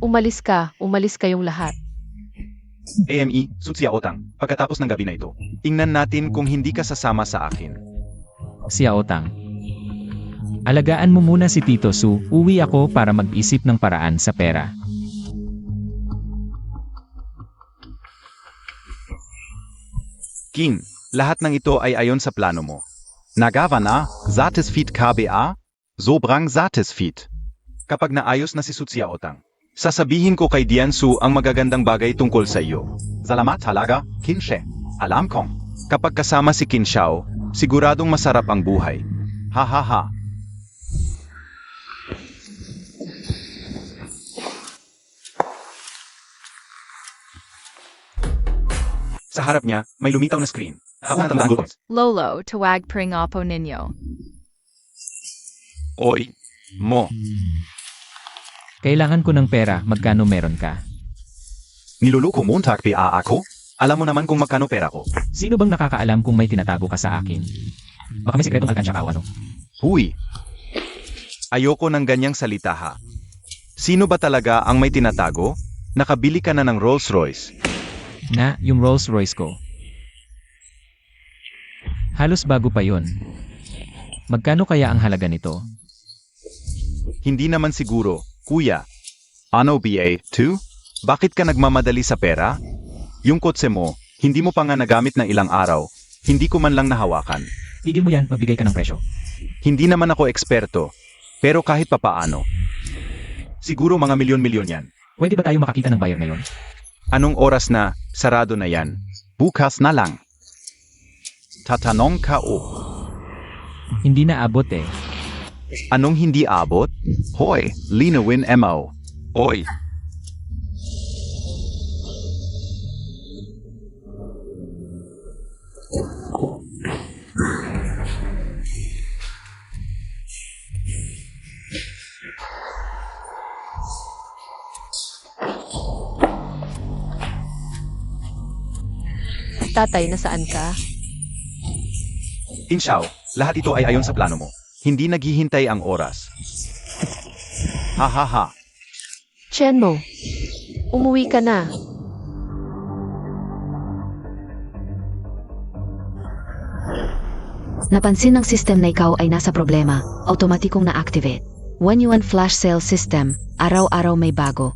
Umalis kayong lahat. AME, Xiao Tang, pagkatapos ng gabi na ito, tingnan natin kung hindi ka sasama sa akin. Si Autang. Alagaan mo muna si Tito Su, uwi ako para mag-isip ng paraan sa pera. Kin, lahat ng ito ay ayon sa plano mo. Nagawa na, satisfied KBA, sobrang satisfied. Kapag naayos na si Xiao Tang, sasabihin ko kay Diansu ang magagandang bagay tungkol sa iyo. Salamat halaga, Qin She. Alam kong, kapag kasama si Qin Xiao, siguradong masarap ang buhay. Ha ha ha. Sa harap niya, may lumitaw na screen. Ako ang tandaan ko. Lolo, tawag pring opo ninyo. Oy, mo. Kailangan ko ng pera, magkano meron ka? Niluluko mo untak pa ako? Alam mo naman kung magkano pera ko. Sino bang nakakaalam kung may tinatago ka sa akin? Baka may sikretong alkansya ka o ano? Huy! Ayoko ng ganyang salita ha. Sino ba talaga ang may tinatago? Nakabili ka na ng Rolls Royce. Na, yung Rolls Royce ko. Halos bago pa yon. Magkano kaya ang halaga nito? Hindi naman siguro, kuya. Ano BA2? Bakit ka nagmamadali sa pera? Yung kotse mo, hindi mo pa nga nagamit ng ilang araw, hindi ko man lang nahawakan. Tigil mo yan, magbigay ka ng presyo. Hindi naman ako eksperto, pero kahit papaano. Siguro mga milyon-milyon yan. Pwede ba tayo makakita ng buyer ngayon? Anong oras na, sarado na yan. Bukas na lang. Tatanong ka o. Hindi na abot eh. Anong hindi abot? Hoy, linawin mo. Oy. Tatay, nasaan ka? Inshaw, lahat ito ay ayon sa plano mo. Hindi naghihintay ang oras. Ha ha ha. Chenmo, umuwi ka na. Napansin ng system na ikaw ay nasa problema, automatikong na-activate. 1 yuan flash sale system, araw-araw may bago.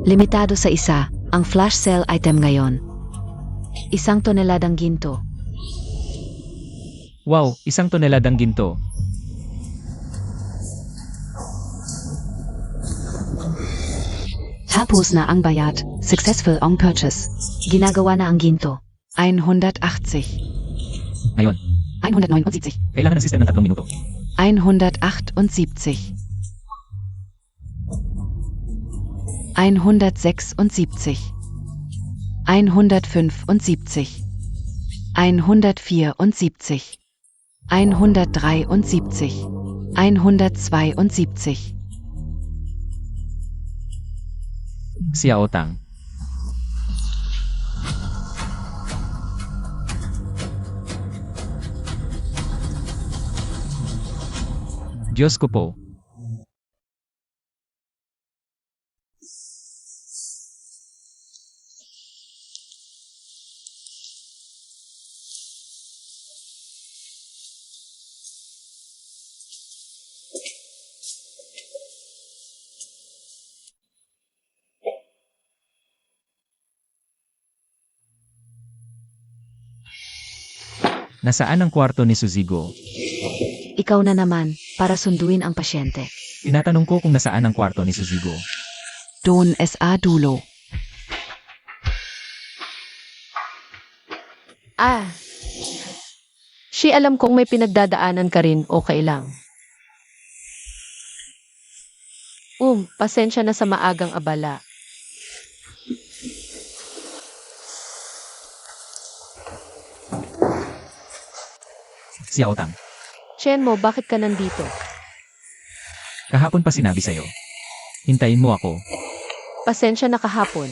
Limitado sa isa, ang flash sale item ngayon. 1 toneladang ginto. Wow, 1 toneladang ginto. Tapos na ang bayad. Successful ang purchase. Ginagawa na ang ginto. 180. Ngayon, 179. kailangan ng system ng 3 minuto. 178. 176. 175. 174. 173. 172. Xiao Tang. Diyos ko po. Nasaan ang kwarto ni Suzigo? Ikaw na naman, para sunduin ang pasyente. Tinatanong ko kung nasaan ang kwarto ni Suzigo. Don SA Dulo. She, alam kong may pinagdadaanan ka rin, okay lang. Pasensya na sa maagang abala. Xiao Tang. Chenmo, bakit ka nandito? Kahapon pa sinabi sa'yo. Hintayin mo ako. Pasensya na kahapon.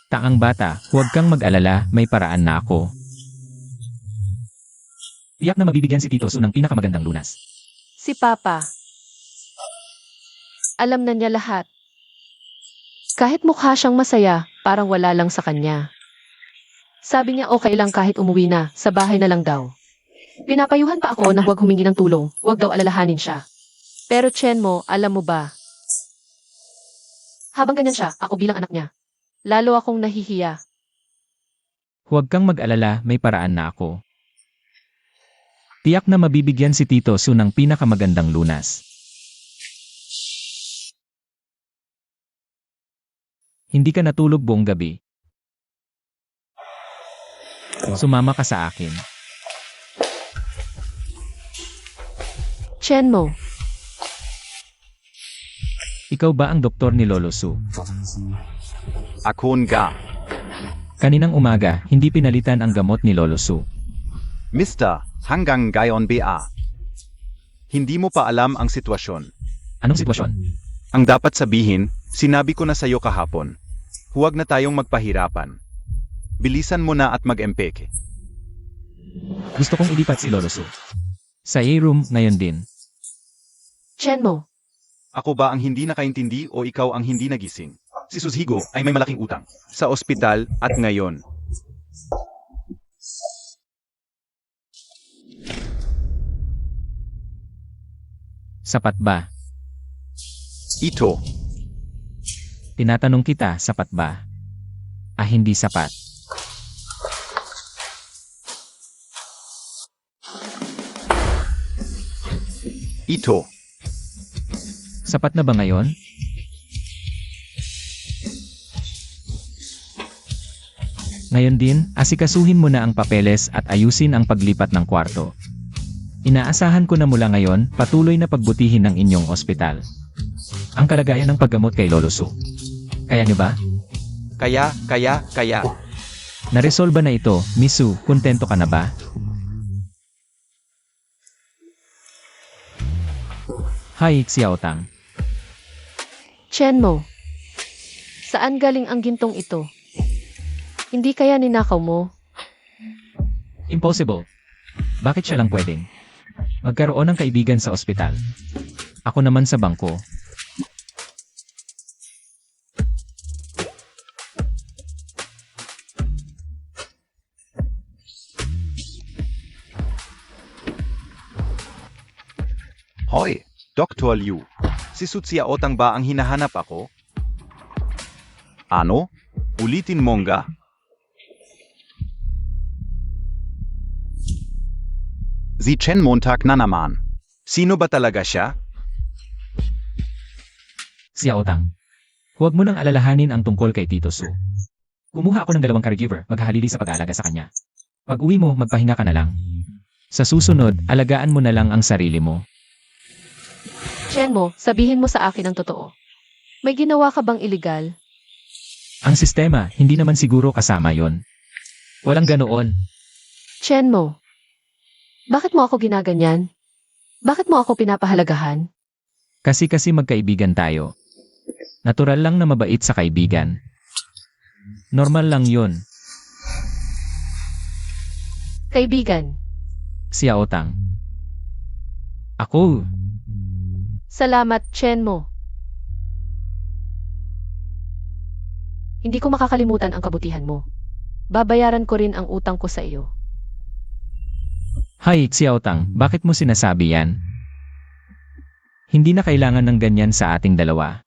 Taang bata, huwag kang mag-alala, may paraan na ako. Tiyak na mabibigyan si Tito Su ng pinakamagandang lunas. Si Papa. Alam na niya lahat. Kahit mukha siyang masaya, parang wala lang sa kanya. Sabi niya okay lang kahit umuwi na, sa bahay na lang daw. Pinapayuhan pa ako na huwag humingi ng tulong, huwag daw alalahanin siya. Pero Chenmo, alam mo ba? Habang ganyan siya, ako bilang anak niya. Lalo akong nahihiya. Huwag kang mag-alala, may paraan na ako. Tiyak na mabibigyan si Tito Su ng pinakamagandang lunas. Hindi ka natulog buong gabi. Sumama ka sa akin. Chenmo, Ikaw ba ang doktor ni Lolo Su? Akon ga. Kaninang umaga, hindi pinalitan ang gamot ni Lolo Su. Mr. Hanggang gayon ba? Hindi mo pa alam ang sitwasyon. Anong sitwasyon? Ang dapat sabihin, sinabi ko na sa'yo kahapon. Huwag na tayong magpahirapan. Bilisan mo na at mag-empeke. Gusto kong ilipat si Lolo Su. Sa A-room ngayon din. Chenmo, Ako ba ang hindi nakaintindi o ikaw ang hindi nagising? Si Suzigo ay may malaking utang. Sa ospital at ngayon. Sapat ba? Ito. Tinatanong kita, sapat ba? Hindi sapat. Ito. Sapat na ba ngayon? Ngayon din, asikasuhin mo na ang papeles at ayusin ang paglipat ng kwarto. Inaasahan ko na mula ngayon, patuloy na pagbutihin ng inyong ospital. Ang kalagayan ng paggamot kay Lolo Su. Kaya niyo ba? Kaya. Naresolba na ito, Miss Su, kontento ka na ba? Hi, Xiaotang. Chenmo, saan galing ang gintong ito? Hindi kaya ninakaw mo? Impossible. Bakit siya lang pwedeng magkaroon ng kaibigan sa ospital? Ako naman sa bangko. Hoy, Dr. Liu. Si Sutsia Otang ba ang hinahanap ako? Ano? Ulitin mo nga. Si Chen Montag na naman. Sino ba talaga siya? Xiaotang. Huwag mo nang alalahanin ang tungkol kay Tito Su. Kumuha ako ng 2 caregiver, maghahalili sa pag-aalaga sa kanya. Pag uwi mo, magpahinga ka na lang. Sa susunod, alagaan mo na lang ang sarili mo. Chenmo, sabihin mo sa akin ang totoo. May ginawa ka bang iligal? Ang sistema, hindi naman siguro kasama yon. Walang ganoon. Chenmo, bakit mo ako ginaganyan? Bakit mo ako pinapahalagahan? Kasi magkaibigan tayo. Natural lang na mabait sa kaibigan. Normal lang yon. Kaibigan, Xiaotang. Ako. salamat, Chenmo. Hindi ko makakalimutan ang kabutihan mo. Babayaran ko rin ang utang ko sa iyo. Hi, Xiaotang, bakit mo sinasabi yan? Hindi na kailangan ng ganyan sa ating dalawa.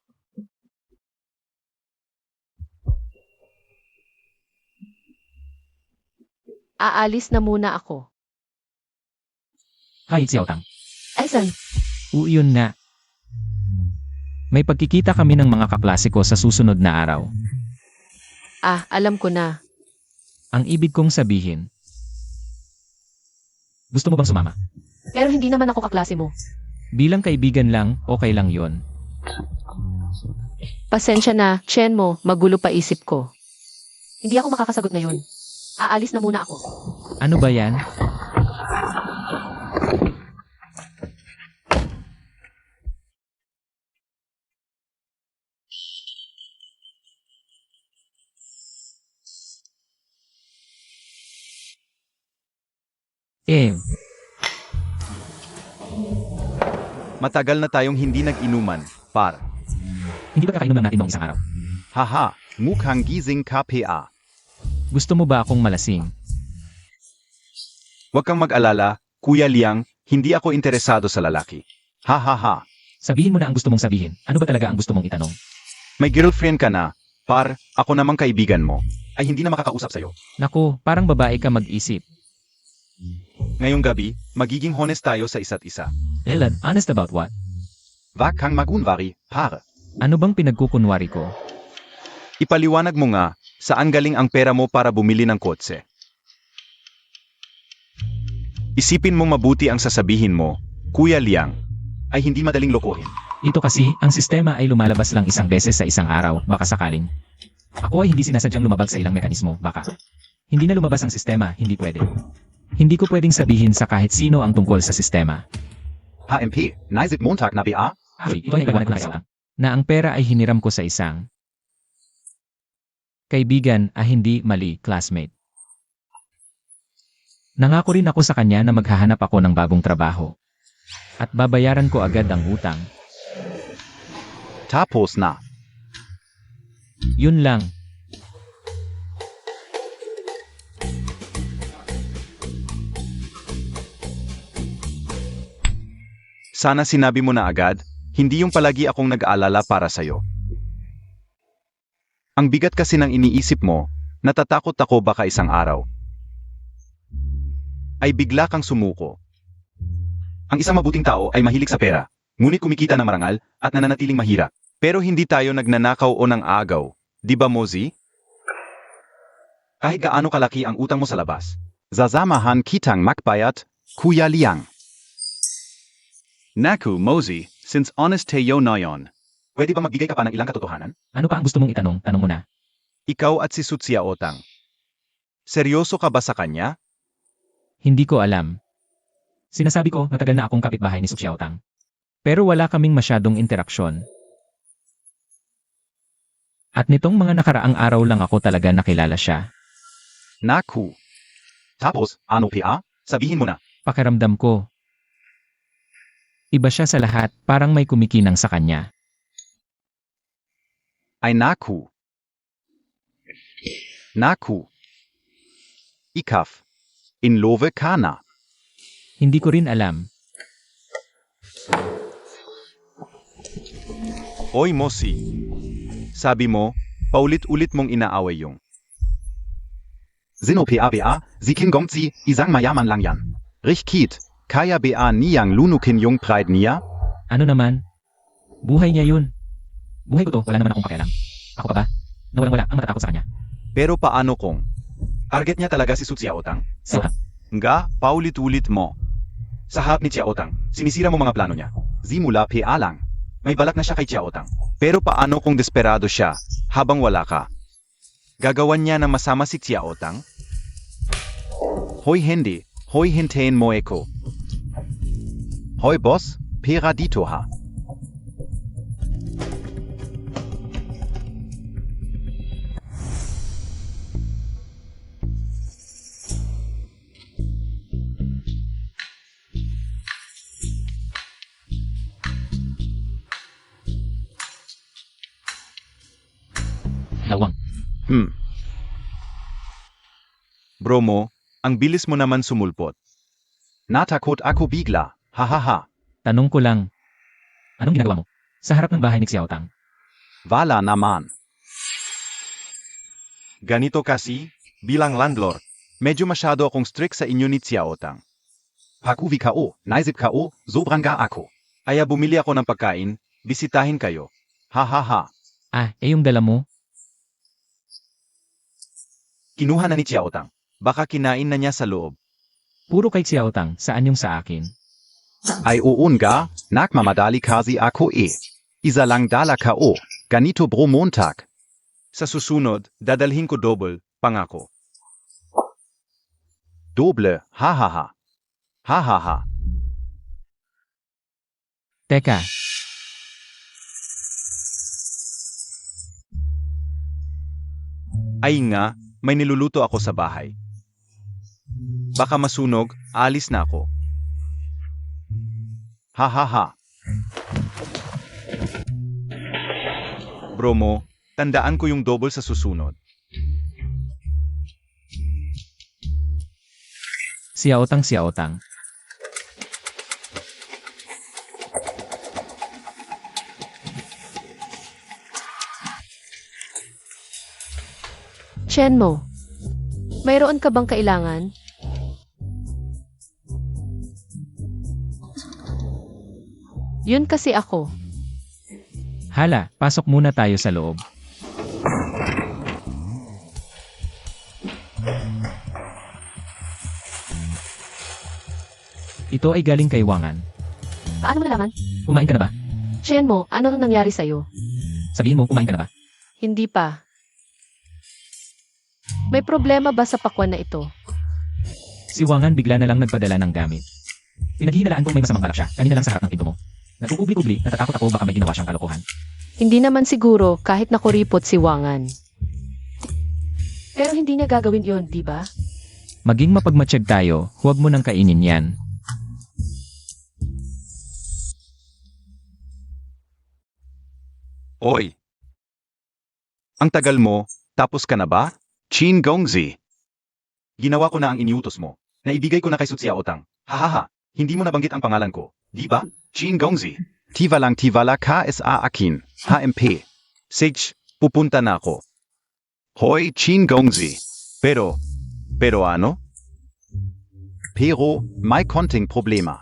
Aalis na muna ako. Hi, Xiaotang. Aysan, Yun na. May pagkikita kami ng mga kaklase ko sa susunod na araw. alam ko na. Ang ibig kong sabihin. Gusto mo bang sumama? Pero hindi naman ako kaklase mo. Bilang kaibigan lang, okay lang yon. Pasensya na, Chenmo, magulo pa isip ko. Hindi ako makakasagot ngayon. Aalis na muna ako. Ano ba yan? Matagal na tayong hindi nag-inuman, par. Hindi ba kakainom lang natin noong isang araw? Haha, mukhang gising ka pa. Gusto mo ba akong malasing? Huwag kang mag-alala, Kuya Liang, hindi ako interesado sa lalaki. Ha. Sabihin mo na ang gusto mong sabihin. Ano ba talaga ang gusto mong itanong? May girlfriend ka na, par, ako namang kaibigan mo, ay hindi na makakausap sa'yo. Naku, parang babae ka mag-isip. Ngayong gabi, magiging honest tayo sa isa't isa. Elad, honest about what? Wag kang magunwari, par. Ano bang pinagkukunwari ko? Ipaliwanag mo nga, saan galing ang pera mo para bumili ng kotse? Isipin mong mabuti ang sasabihin mo, Kuya Liang, ay hindi madaling lokohin. Ito kasi, ang sistema ay lumalabas lang isang beses sa isang araw, baka sakaling. Ako ay hindi sinasadyang lumabag sa ilang mekanismo, baka. Hindi na lumabas ang sistema, hindi pwede. Hindi ko pwedeng sabihin sa kahit sino ang tungkol sa sistema. HMP, naisip Montag na ba? Ito ay nagawa ko na isa. Na ang pera ay hiniram ko sa isang kaibigan hindi mali classmate. Nangako rin ako sa kanya na maghahanap ako ng bagong trabaho. At babayaran ko agad ang utang. Tapos na. Yun lang. Sana sinabi mo na agad, hindi yung palagi akong nag-aalala para sa'yo. Ang bigat kasi ng iniisip mo, natatakot ako baka isang araw ay bigla kang sumuko. Ang isang mabuting tao ay mahilig sa pera, ngunit kumikita ng marangal at nananatiling mahirap. Pero hindi tayo nagnanakaw o ng agaw, di ba Mosey? Kahit gaano kalaki ang utang mo sa labas, zazamahan kitang makbayat, Kuya Liang. Naku, Mosey, since honest tayo na yon. Pwede ba magbigay ka pa ng ilang katotohanan? Ano pa ang gusto mong itanong? Tanong mo na. Ikaw at si Sutsia Otang. Seryoso ka ba sa kanya? Hindi ko alam. Sinasabi ko, matagal na akong kapitbahay ni Xiaotang. Pero wala kaming masyadong interaksyon. At nitong mga nakaraang araw lang ako talaga nakilala siya. Naku. Tapos, ano PA? Sabihin mo na. Pakiramdam ko. Iba siya sa lahat, parang may kumikinang sa kanya. Ay naku. Naku. Ikaf. In love ka na. Hindi ko rin alam. Oy Mosi. Sabi mo, paulit-ulit mong inaaway yung. Sino PA, Sie kin gong si, isang mayaman lang yan. Richkit, kaya BA niyang lunukin yung pride niya? Ano naman? Buhay niya yun. Buhay ko to, wala naman akong pakialam. Ako pa ba? Nawalang-wala ang matatakot sa kanya. Pero paano kung? Target niya talaga si Sutsia Otang. Xiaotang. Nga, paulit-ulit mo. Sa harap ni Xiaotang, sinisira mo mga plano niya. Simula PA lang. May balak na siya kay Xiaotang. Pero paano kung desperado siya, habang wala ka? Gagawan niya na masama si Xiaotang? Hoy hindi, hoy hintayin mo eko. Hoy boss, pera dito ha. Lawang. Bro mo, ang bilis mo naman sumulpot. Natakot ako bigla, hahaha. Tanong ko lang. Anong ginagawa mo? Sa harap ng bahay ni Xiaotang. Wala naman. Ganito kasi, bilang landlord, medyo masyado akong strict sa inyo ni Xiaotang. Pakuwi ka o, naisip ka o, sobrang ga ako. Kaya bumili ako ng pagkain, bisitahin kayo. Hahaha. Ah, yung dala mo? Kinuha na ni Xiaotang. Baka kinain na niya sa loob. Puro kay Xiaotang, saan yung sa akin? Ay uun ga, nagmamadali kasi ako eh. Isa lang dala ka o, ganito bro Montag. Sa susunod, dadalhin ko double, pangako. Doble, hahaha. Hahaha. Teka, Ay nga, may niluluto ako sa bahay. Baka masunog, alis na ako. Hahaha. Bro mo, tandaan ko yung double sa susunod. Xiaotang. Shenmo, mayroon ka bang kailangan? Yun kasi ako. Hala, pasok muna tayo sa loob. Ito ay galing kay Wangan. Paano mo nalaman? Kumain ka na ba? Shenmo, ano nang nangyari sa'yo? Sabihin mo, kumain ka na ba? Hindi pa. May problema ba sa pakwan na ito? Si Wangan bigla na lang nagpadala ng gamit. Pinaghihinalaan kong may masamang balak siya, kanina lang sa harap ng pinto mo. Nag-ubli-ubli, natatakot ako baka may ginawa siyang kalokohan. Hindi naman siguro kahit nakuripot si Wangan. Pero hindi niya gagawin yon, di ba? Maging mapagmatsyag tayo, huwag mo nang kainin yan. Oy! Ang tagal mo, tapos ka na ba? Chin Gongzi! Ginawa ko na ang iniutos mo. Naibigay ko na kay Sutsia Otang. Hahaha, hindi mo nabanggit ang pangalan ko, di ba? Jean Gongzi. Tiwalang KSA Akin. HMP. Sige, pupunta na ako. Hoy, Jean Gongzi. Pero ano? Pero, may konting problema.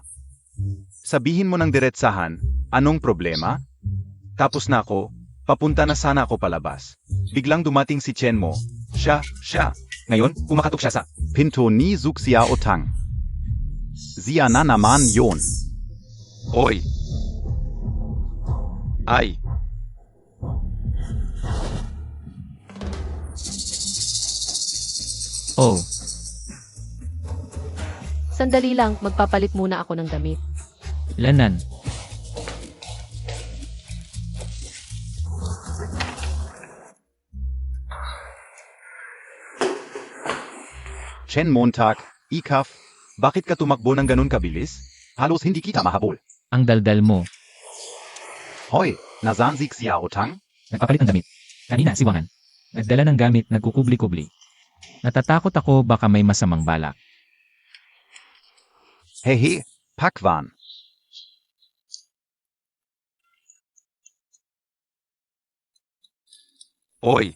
Sabihin mo ng diretsahan, anong problema? Tapos na ako, papunta na sana ako palabas. Biglang dumating si Chen mo. Siya. Ngayon, kumakatok siya sa... Pinto ni Zuk Xiao Tang. Siya na naman yon. Oy. Ay. Oh, Sandali lang, magpapalit muna ako ng damit. Lanan. Chen Montag, Ikaf, bakit ka tumakbo ng ganun kabilis? Halos hindi kita mahabol. Ang daldal mo. Hoy, nasaan si Xiao Tang? Nagpapalit ng damit. Kanina, si Wangan. Nagdala ng gamit, nagkukubli-kubli. Natatakot ako baka may masamang balak. Hehe, Pakwan. Oy,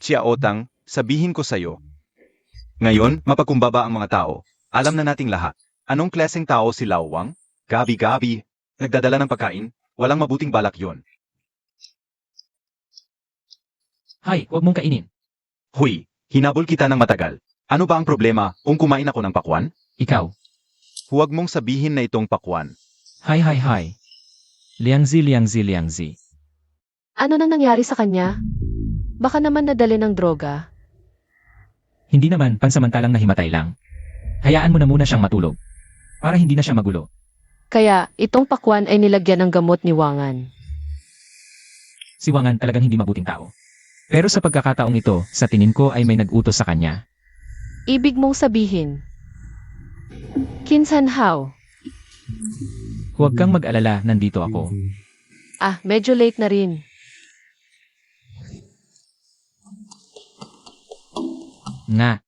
Xiao Tang, sabihin ko sa'yo. Ngayon, mapakumbaba ang mga tao. Alam na nating lahat. Anong klaseng tao si Lao Wang? Gabi-gabi, nagdadala ng pagkain, walang mabuting balak yon. Hay, huwag mong kainin. Huy, hinabol kita ng matagal. Ano ba ang problema kung kumain ako ng pakwan? Ikaw. Huwag mong sabihin na itong pakwan. Hay. Liangzi. Ano nang nangyari sa kanya? Baka naman nadali ng droga. Hindi naman, pansamantalang nahimatay lang. Hayaan mo na muna siyang matulog. Para hindi na siya magulo. Kaya, itong pakwan ay nilagyan ng gamot ni Wangan. Si Wangan talagang hindi mabuting tao. Pero sa pagkakataong ito, sa tingin ko ay may nag-utos sa kanya. Ibig mong sabihin, Kinsan Hao. Huwag kang mag-alala, nandito ako. Ah, medyo late na rin. Nga.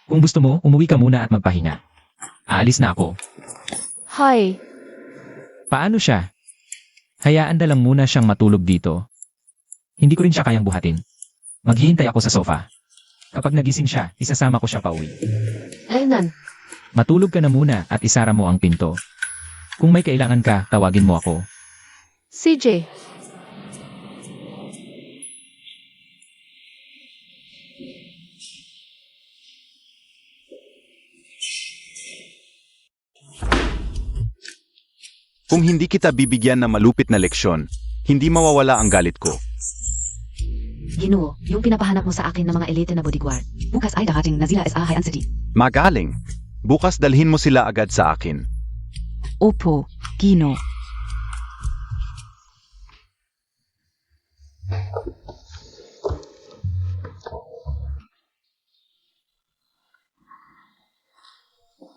Kung gusto mo, umuwi ka muna at magpahinga. Aalis na ako. Hay, Paano siya? Hayaan na lang muna siyang matulog dito. Hindi ko rin siya kayang buhatin. Maghihintay ako sa sofa. Kapag nagising siya, isasama ko siya pauwi. ayun. Matulog ka na muna at isara mo ang pinto. Kung may kailangan ka, tawagin mo ako. CJ. Kung hindi kita bibigyan ng malupit na leksyon, hindi mawawala ang galit ko. Ginoo, yung pinapahanap mo sa akin ng mga elite na bodyguard. Bukas ay darating na sila sa Haiyan City. Magaling. Bukas dalhin mo sila agad sa akin. Opo, Gino.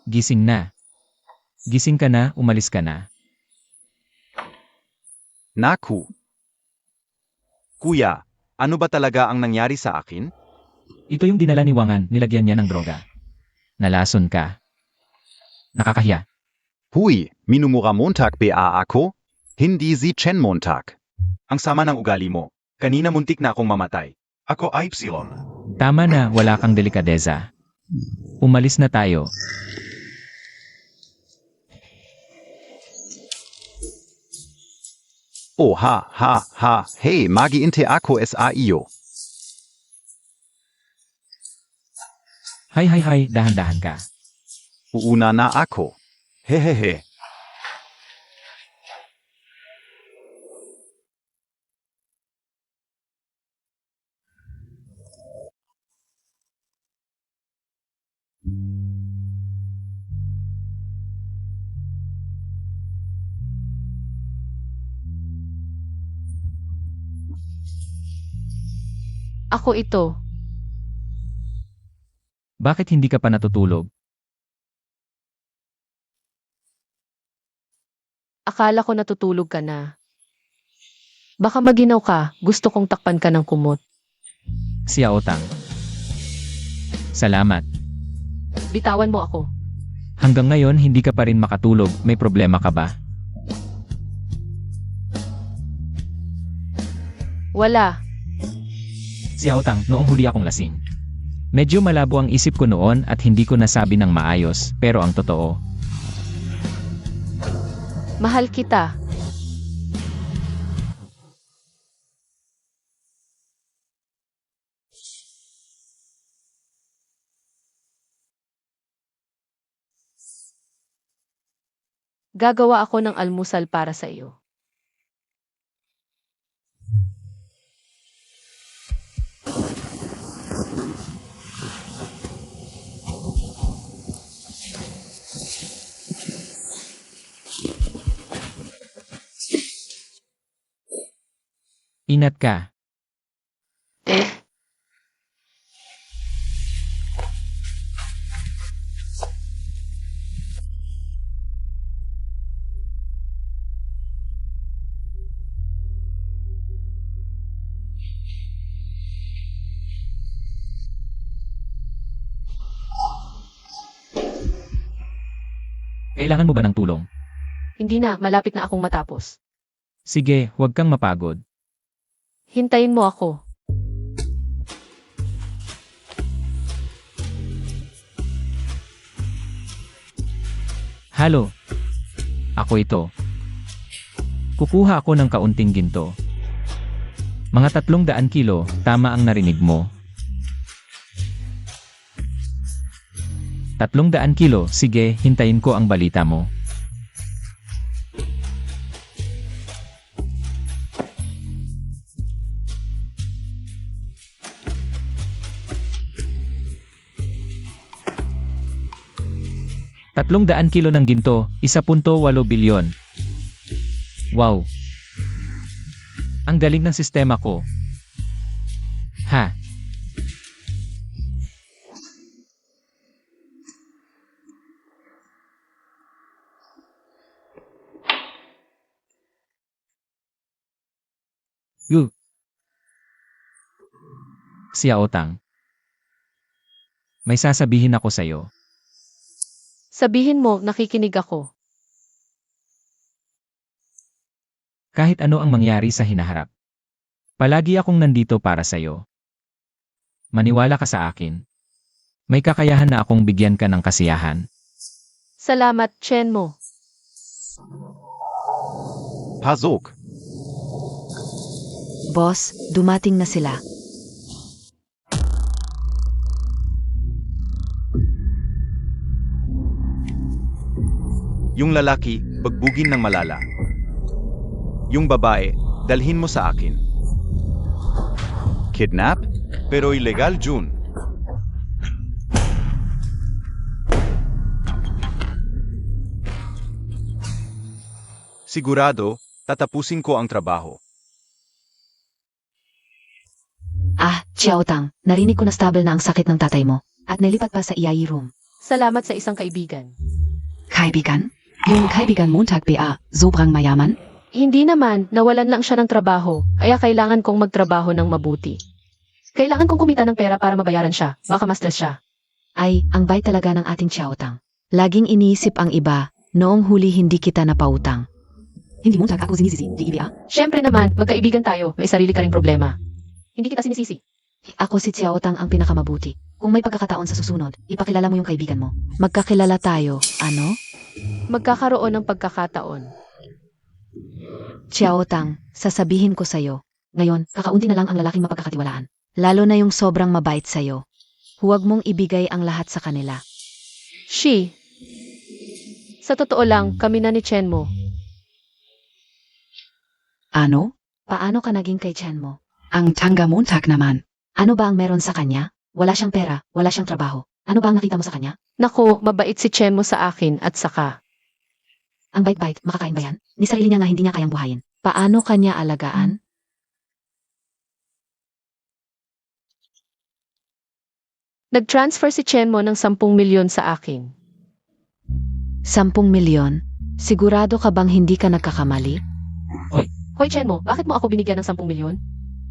Gising na. Gising ka na, umalis ka na. Naku. Kuya, ano ba talaga ang nangyari sa akin? Ito yung dinala ni Wangan, nilagyan niya ng droga. Nalason ka. Nakakahiya. Huy, minumura Montag ba ako? Hindi si Chen Montag. Ang sama ng ugali mo. Kanina muntik na akong mamatay. Ako ay Epsilon. Tama na, wala kang delikadeza. Umalis na tayo. Oh ha, hey, mag-iinte ako sa iyo. Hay, dahan-dahan ka. Uuna na ako. Hehehe. Ako ito. Bakit hindi ka pa natutulog? Akala ko natutulog ka na. Baka maginaw ka, gusto kong takpan ka ng kumot. Si Aotang. Salamat. Bitawan mo ako. Hanggang ngayon hindi ka pa rin makatulog, may problema ka ba? Wala. Xiao Tang, noong huli akong lasing. Medyo malabo ang isip ko noon at hindi ko nasabi ng maayos, pero ang totoo, Mahal kita. Gagawa ako ng almusal para sa iyo. ingat ka. Kailangan mo ba ng tulong? Hindi na, malapit na akong matapos. Sige, huwag kang mapagod. Hintayin mo ako. Halo. Ako ito. Kukuha ako ng kaunting ginto. Mga 300 kilo, tama ang narinig mo. 300 kilo, sige, hintayin ko ang balita mo. Tatlong kilo ng ginto, 1.8 bilyon. Wow! Ang galing ng sistema ko. Ha? Yu. Xiao Tang. May sasabihin ako sa'yo. Sabihin mo, nakikinig ako. Kahit ano ang mangyari sa hinaharap. Palagi akong nandito para sa'yo. Maniwala ka sa akin. May kakayahan na akong bigyan ka ng kasiyahan. Salamat, Chen mo. Pasok. Boss, dumating na sila. Yung lalaki, bagbugin ng malala. Yung babae, dalhin mo sa akin. Kidnap? Pero illegal, June. Sigurado, tatapusin ko ang trabaho. Ah, Xiao Tang, narinig ko na stable na ang sakit ng tatay mo. At nilipat pa sa EIE room. Salamat sa isang kaibigan. Kaibigan? Yung kaibigan Montag ba, sobrang mayaman? Hindi naman, nawalan lang siya ng trabaho, kaya kailangan kong magtrabaho ng mabuti. Kailangan kong kumita ng pera para mabayaran siya, baka ma-stress siya. Ay, ang bait talaga ng ating Xiao Tang. Laging iniisip ang iba, noong huli hindi kita napautang. Hindi Montag ako sinisisi, di ba? Siyempre naman, magkaibigan tayo, may sarili ka ring problema. Hindi kita sinisisi. Ako si Xiao Tang ang pinakamabuti. Kung may pagkakataon sa susunod, ipakilala mo yung kaibigan mo. Magkakilala tayo, ano? Magkakaroon ng pagkakataon. Xiao Tang, sasabihin ko sa'yo. Ngayon, kakaunti na lang ang lalaking mapagkakatiwalaan. Lalo na yung sobrang mabait sa'yo. Huwag mong ibigay ang lahat sa kanila. She. Sa totoo lang, kami na ni Chen mo. Ano? Paano ka naging kay Chen mo? Ang tanga Montag naman. Ano ba ang meron sa kanya? Wala siyang pera, wala siyang trabaho. Ano ba ang nakita mo sa kanya? Naku, mabait si Chen mo sa akin at saka. Ang bait-bait, makakain ba yan? Ni sarili niya nga hindi niya kayang buhayin. Paano kanya alagaan? Nag-transfer si Chen mo ng 10 milyon sa akin. 10 milyon? Sigurado ka bang hindi ka nagkakamali? Hoy Chen mo, bakit mo ako binigyan ng 10 milyon?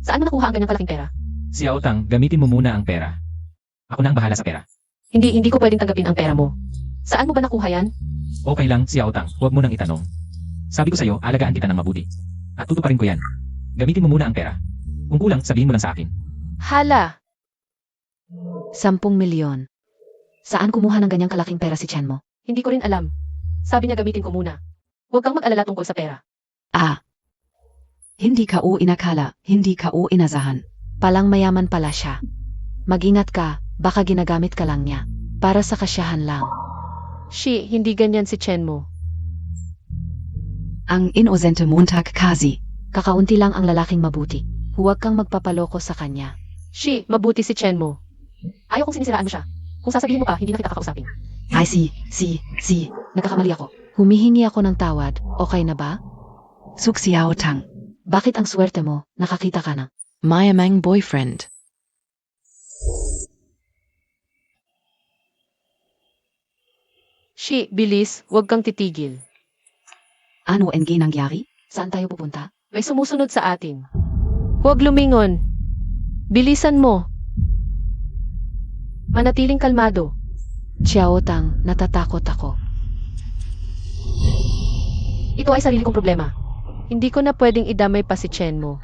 Saan mo nakuha ang ganyang kalaking pera? Xiao Tang, gamitin mo muna ang pera. Ako na ang bahala sa pera. Hindi ko pwedeng tanggapin ang pera mo. Saan mo ba nakuha yan? Okay lang, Xiao Tang, huwag mo nang itanong. Sabi ko sa'yo, alagaan kita ng mabuti. At tutuparin ko yan. Gamitin mo muna ang pera. Kung kulang, sabihin mo lang sa akin. Hala! 10 milyon. Saan kumuha ng ganyang kalaking pera si Chen mo? Hindi ko rin alam. Sabi niya gamitin ko muna. Huwag kang mag-alala tungkol sa pera. Ah. Hindi ka o inakala, hindi ka o inasahan. Palang mayaman pala siya. Mag-ingat ka, baka ginagamit ka lang niya. Para sa kasyahan lang. Shi, hindi ganyan si Chen mo. Ang inosente Montag kasi. Kakaunti lang ang lalaking mabuti. Huwag kang magpapaloko sa kanya. Shi, mabuti si Chen mo. Ayaw kong sinisiraan mo siya. Kung sasabihin mo pa, hindi na kita kakausapin. Ay si. Nagkakamali ako. Humihingi ako ng tawad, okay na ba? Suk Xiao Tang. Bakit ang swerte mo, nakakita ka na? Mayamang boyfriend. Shi, bilis, huwag kang titigil. Ano ang nangyari? Saan tayo pupunta? May sumusunod sa atin. Huwag lumingon. Bilisan mo. Manatiling kalmado. Xiao Tang, natatakot ako. Ito ay sarili kong problema. Hindi ko na pwedeng idamay pa si Chen mo.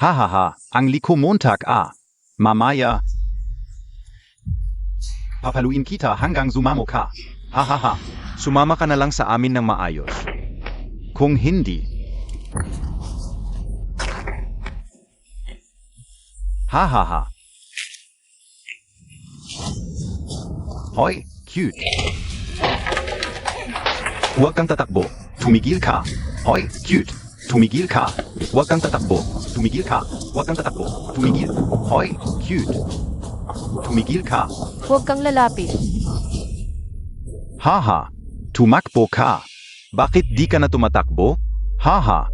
Hahaha, ang liko Montag Mamaya. Papaluin kita hanggang sumamo ka. Hahaha, sumama ka na lang sa amin ng maayos. Kung hindi. Hahaha. Hoy, cute. Huwag kang tatakbo. Tumigil ka. Hoy, cute. Tumigil ka. Huwag kang tatakbo. Tumigil ka. Huwag kang tatakbo. Tumigil. Hoy, cute. Tumigil ka. Huwag kang lalapit. Haha. Tumakbo ka. Bakit di ka na tumatakbo? Haha.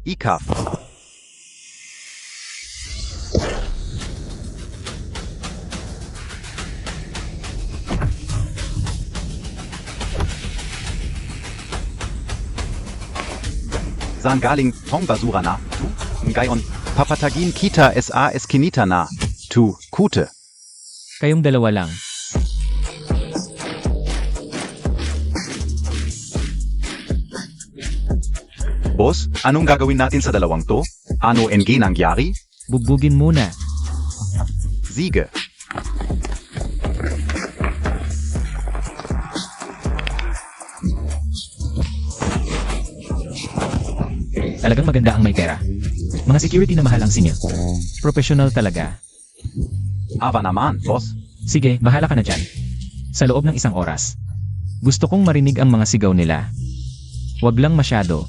Ikaf. Saan galing tong basura na? Ngayon, papatagin kita sa eskinita na. Kute. Kayong dalawa lang. Boss, anong gagawin natin sa dalawang to? Ano ang nangyari? Bugbugin muna. Sige. Talagang maganda ang may pera. Mga security na mahal ang sinyo. Professional talaga. Aba naman, boss. Sige, bahala ka na dyan. Sa loob ng 1 oras. Gusto kong marinig ang mga sigaw nila. Huwag lang masyado.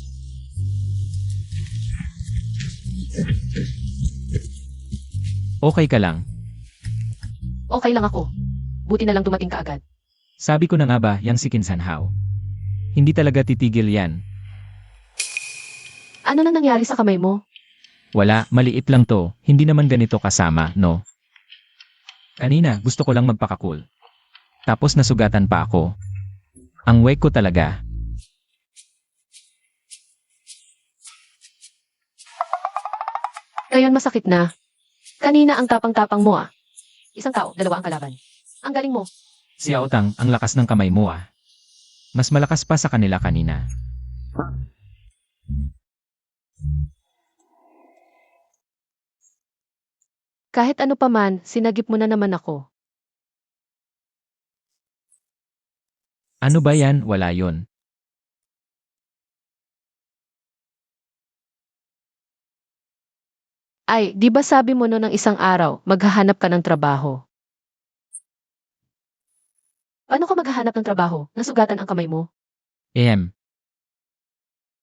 Okay ka lang. Okay lang ako. Buti na lang dumating ka agad. Sabi ko na nga ba, yang si Kim Sanhao. Hindi talaga titigil yan. Ano nang nangyari sa kamay mo? Wala, maliit lang to. Hindi naman ganito kasama, no? Kanina, gusto ko lang magpaka-cool. Tapos nasugatan pa ako. Ang wake ko talaga. Ngayon masakit na. Kanina ang tapang-tapang mo 1 tao, 2 ang kalaban. Ang galing mo. Si Aotang, ang lakas ng kamay mo Mas malakas pa sa kanila kanina. Kahit ano pa man, sinagip mo na naman ako. Ano ba yan? Wala yon. Ay, di ba sabi mo no ng isang araw, maghahanap ka ng trabaho? Paano ka maghahanap ng trabaho? Nasugatan ang kamay mo?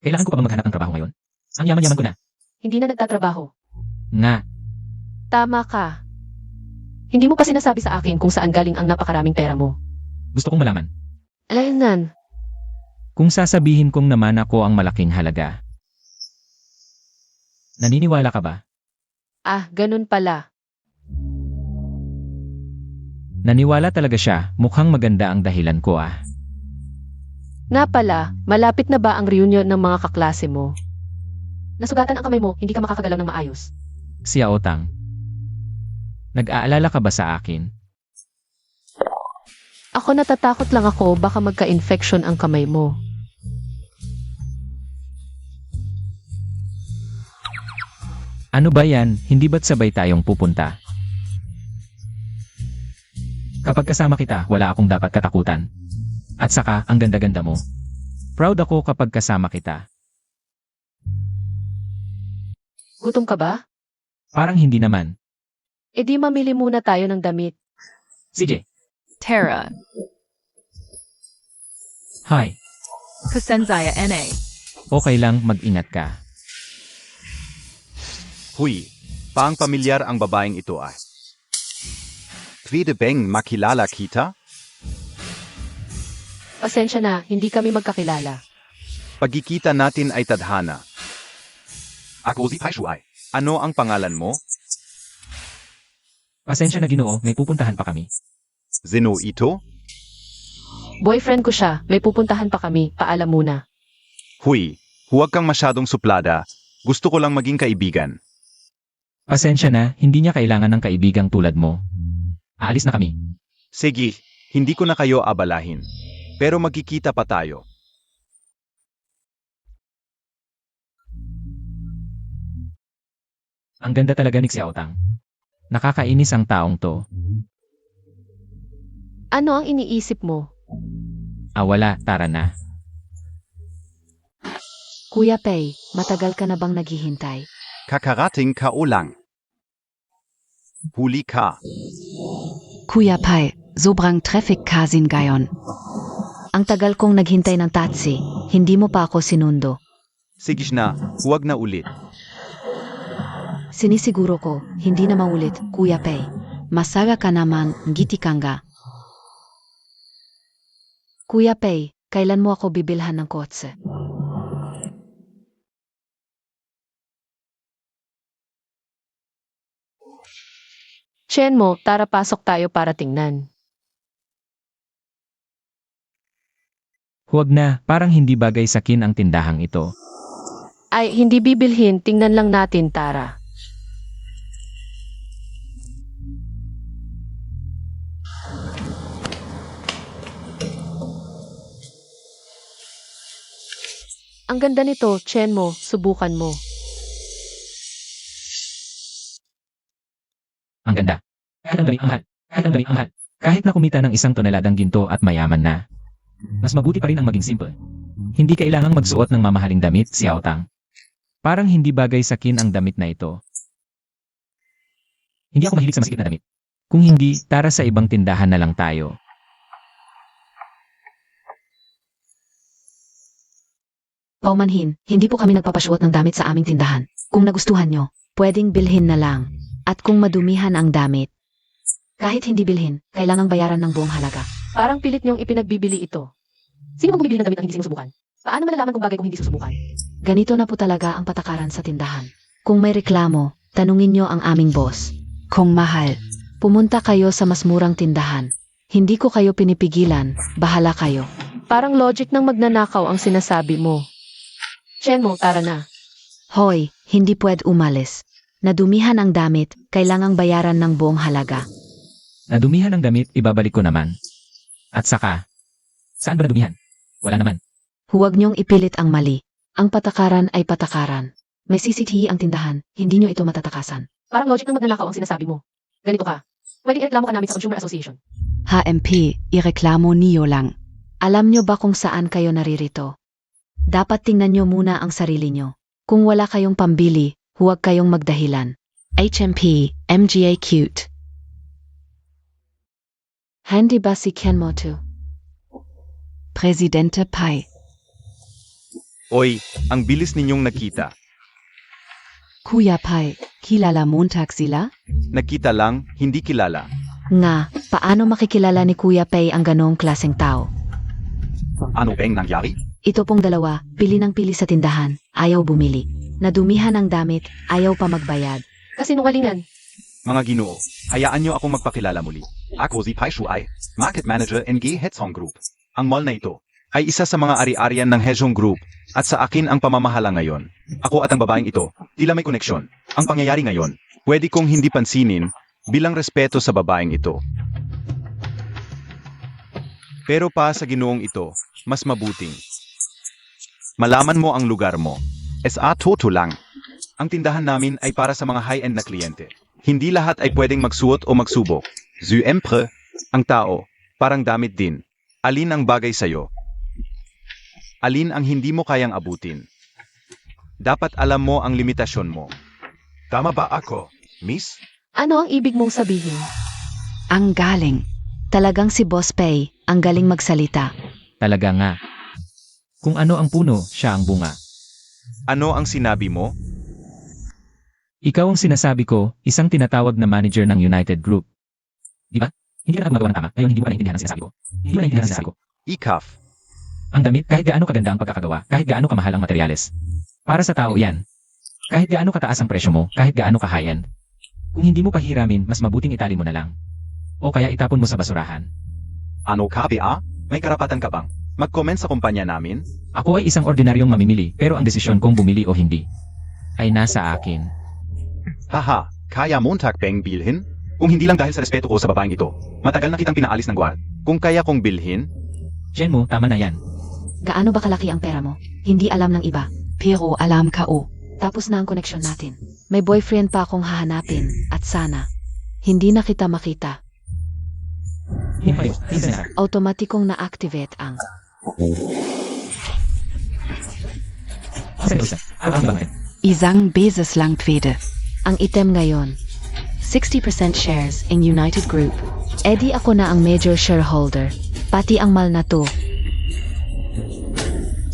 Kailangan ko pa bang maghanap ng trabaho ngayon? Ang yaman-yaman ko na. Hindi na nagtatrabaho. Nga, Tama ka. Hindi mo pa sinasabi sa akin kung saan galing ang napakaraming pera mo. Gusto kong malaman. Alaynan, Kung sasabihin kong naman ako ang malaking halaga. Naniniwala ka ba? ganun pala. Naniwala talaga siya, mukhang maganda ang dahilan ko ah. Nga pala, malapit na ba ang reunion ng mga kaklase mo? Nasugatan ang kamay mo, hindi ka makakagalaw ng maayos. Si Aotang. Nag-aalala ka ba sa akin? Ako natatakot lang ako baka magka-infection ang kamay mo. Ano ba yan, hindi ba't sabay tayong pupunta? Kapag kasama kita, wala akong dapat katakutan. At saka, ang ganda-ganda mo. Proud ako kapag kasama kita. Gutom ka ba? Parang hindi naman. E di mamili muna tayo ng damit. Sige. Tara. Hi. Kusenzaya NA. Okay lang, mag-ingat ka. Huy, paang pamilyar ang babaeng ito ay. Pwede bang makilala kita? Pasensya na, hindi kami magkakilala. Pagkikita natin ay tadhana. Ako si Paishuay. Ano ang pangalan mo? Pasensya na Ginoo, may pupuntahan pa kami. Zeno ito? Boyfriend ko siya, may pupuntahan pa kami, paalam muna. Huy, huwag kang masyadong suplada. Gusto ko lang maging kaibigan. Pasensya na, hindi niya kailangan ng kaibigang tulad mo. Aalis na kami. Sige, hindi ko na kayo abalahin. Pero magkikita pa tayo. Ang ganda talaga ni Xiaotang. Nakakainis ang taong to. Ano ang iniisip mo? Wala, tara na. Kuya Pei, matagal ka na bang naghihintay? Kakarating ka o lang. Huli ka. Kuya Pai, sobrang traffic kasin gayon. Ang tagal kong naghintay ng taxi, hindi mo pa ako sinundo. Sige na, huwag na ulit. Sinisiguro ko, hindi na maulit, Kuya Pei. Masaga ka naman, ngiti kanga. Kuya Pei, kailan mo ako bibilhan ng kotse? Chen mo, tara pasok tayo para tingnan. Huwag na, parang hindi bagay sa kin ang tindahang ito. Ay, hindi bibilhin, tingnan lang natin, tara. Ang ganda nito, Chen mo, subukan mo. Ang ganda. Kahit ang daming anghal. Kahit ang daming anghal. Kahit na kumita ng 1 toneladang ginto at mayaman na. Mas mabuti pa rin ang maging simple. Hindi kailangang magsuot ng mamahaling damit, Xiaotang. Parang hindi bagay sa kin ang damit na ito. Hindi ako mahilig sa masikip na damit. Kung hindi, tara sa ibang tindahan na lang tayo. Paumanhin, hindi po kami nagpapasuot ng damit sa aming tindahan. Kung nagustuhan nyo, pwedeng bilhin na lang. At kung madumihan ang damit, kahit hindi bilhin, kailangang bayaran ng buong halaga. Parang pilit niyong ipinagbibili ito. Sino ang bumibili ng damit ang hindi sinusubukan? Paano malalaman kung bagay kung hindi susubukan? Ganito na po talaga ang patakaran sa tindahan. Kung may reklamo, tanungin nyo ang aming boss. Kung mahal, Pumunta kayo sa mas murang tindahan. Hindi ko kayo pinipigilan, bahala kayo. Parang logic ng magnanakaw ang sinasabi mo. Chen mo, tara na. Hoy, hindi pwed umalis. Nadumihan ang damit, kailangang bayaran ng buong halaga. Nadumihan ang damit, ibabalik ko naman. At saka, saan ba nadumihan? Wala naman. Huwag niyong ipilit ang mali. Ang patakaran ay patakaran. May CCTV ang tindahan, hindi niyo ito matatakasan. Parang logic ng magnanakaw ang sinasabi mo. Ganito ka. Pwede ireklamo ka namin sa Consumer Association. HMP, ireklamo niyo lang. Alam niyo ba kung saan kayo naririto? Dapat tingnan niyo muna ang sarili niyo. Kung wala kayong pambili, huwag kayong magdahilan. HMP, MGA cute. Handy ba si Kenmoto? Presidente Pai. Oy, ang bilis ninyong nakita. Kuya Pai, kilala Montag sila? Nakita lang, hindi kilala. Nga, paano makikilala ni Kuya Pei ang ganong klaseng tao? Ano bang nangyari? Ito pong dalawa, pili ng pili sa tindahan, ayaw bumili. Nadumihan ang damit, ayaw pa magbayad. Kasinungalingan. Mga ginoo, hayaan niyo akong magpakilala muli. Ako si Pai Shuai, Market Manager NG Hetsong Group. Ang mall na ito ay isa sa mga ari-arian ng Hezong Group at sa akin ang pamamahala ngayon. Ako at ang babaeng ito, tila may koneksyon. Ang pangyayari ngayon, pwede kong hindi pansinin bilang respeto sa babaeng ito. Pero pa sa ginoong ito, mas mabuting malaman mo ang lugar mo. SA Toto lang. Ang tindahan namin ay para sa mga high-end na kliyente. Hindi lahat ay pwedeng magsuot o magsubok. Zuempre, ang tao, parang damit din. Alin ang bagay sa'yo? Alin ang hindi mo kayang abutin? Dapat alam mo ang limitasyon mo. Tama ba ako, miss? Ano ang ibig mong sabihin? Ang galing. Talagang si Boss Pei, ang galing magsalita. Talaga nga. Kung ano ang puno, siya ang bunga. Ano ang sinabi mo? Ikaw ang sinasabi ko, isang tinatawag na manager ng United Group. Di ba? Hindi ka na gumagawa ng tama, ngayon hindi mo na naiintindihan ang sinasabi ko. Hindi mo naiintindihan ang sinasabi ko. Ikaf. Ang damit, kahit gaano kaganda ang pagkakagawa, kahit gaano kamahal ang materyales. Para sa tao yan. Kahit gaano kataas ang presyo mo, kahit gaano ka high-end. Kung hindi mo pahiramin, mas mabuting itali mo na lang. O kaya itapon mo sa basurahan. Ano ka, Bea? May karapatan ka bang mag-comment sa kumpanya namin? Ako ay isang ordinaryong mamimili, pero ang desisyon kung bumili o hindi ay nasa akin. Haha, kaya Montag bang bilhin? Kung hindi lang dahil sa respeto ko sa babaeng ito, matagal na kitang pinaalis ng guard. Kung kaya kong bilhin, Jen mo, tama na yan. Gaano ba kalaki ang pera mo? Hindi alam ng iba. Pero alam ka o. Tapos na ang koneksyon natin. May boyfriend pa akong hahanapin at sana hindi na kita makita. Hindi pa yun, hindi na. Automatikong na-activate ang Isang beses lang pwede. ang item ngayon. 60% shares in United Group. Edi ako na ang major shareholder. Pati ang mal na to.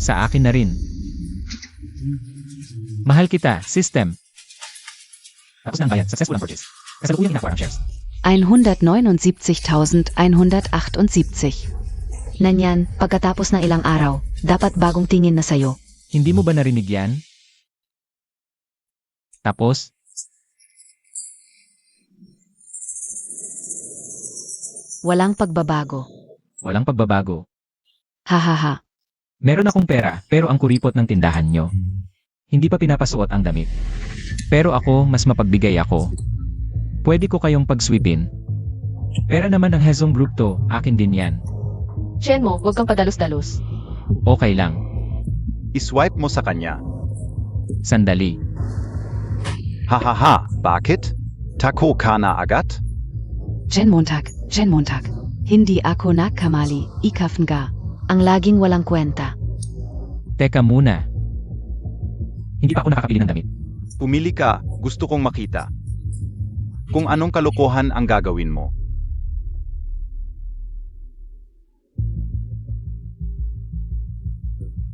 Sa akin na rin. Mahal kita, system. Tapos na ang bayad, successful ang purchase. Kasalukuyang inakuha ang shares. 179.178. Nanyan, pagkatapos ng ilang araw, dapat bagong tingin na sayo. Hindi mo ba narinig yan? Tapos, Walang pagbabago. walang pagbabago. Hahaha. Meron akong pera, pero ang kuripot ng tindahan nyo. Hindi pa pinapasuot ang damit. Pero ako, mas mapagbigay ako. Pwede ko kayong pagswipin. Pera naman ng Hezong Group to, akin din yan. Chen mo, huwag kang padalos-dalos. Okay lang. iswipe mo sa kanya. Sandali. Hahaha, bakit? Tako ka na agad? Jen Montag. Hindi ako nakamali. Ikafn ga. Ang laging walang kwenta. Teka muna. Hindi pa ako nakakabili ng damit. Pumili ka, gusto kong makita. Kung anong kalokohan ang gagawin mo.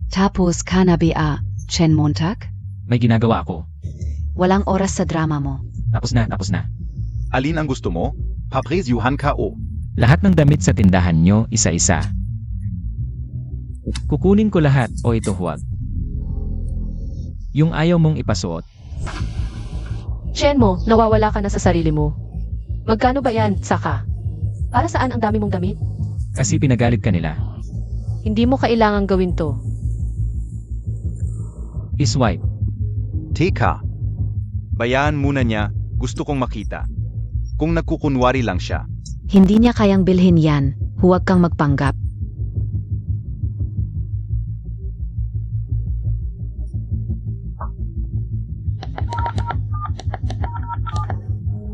Tapos ka na ba, Jen Montag? May ginagawa ako. Walang oras sa drama mo. Tapos na. Alin ang gusto mo? Papresyuhan ka o. Lahat ng damit sa tindahan nyo, isa-isa. Kukunin ko lahat o ito huwag. Yung ayaw mong ipasuot, Chen mo, nawawala ka na sa sarili mo. Magkano ba yan, saka? Para saan ang dami mong damit? kasi pinagalit ka nila. Hindi mo kailangang gawin to. Iswipe. Teka. Bayaan muna niya, gusto kong makita. Kung nagkukunwari lang siya. Hindi niya kayang bilhin yan. Huwag kang magpanggap.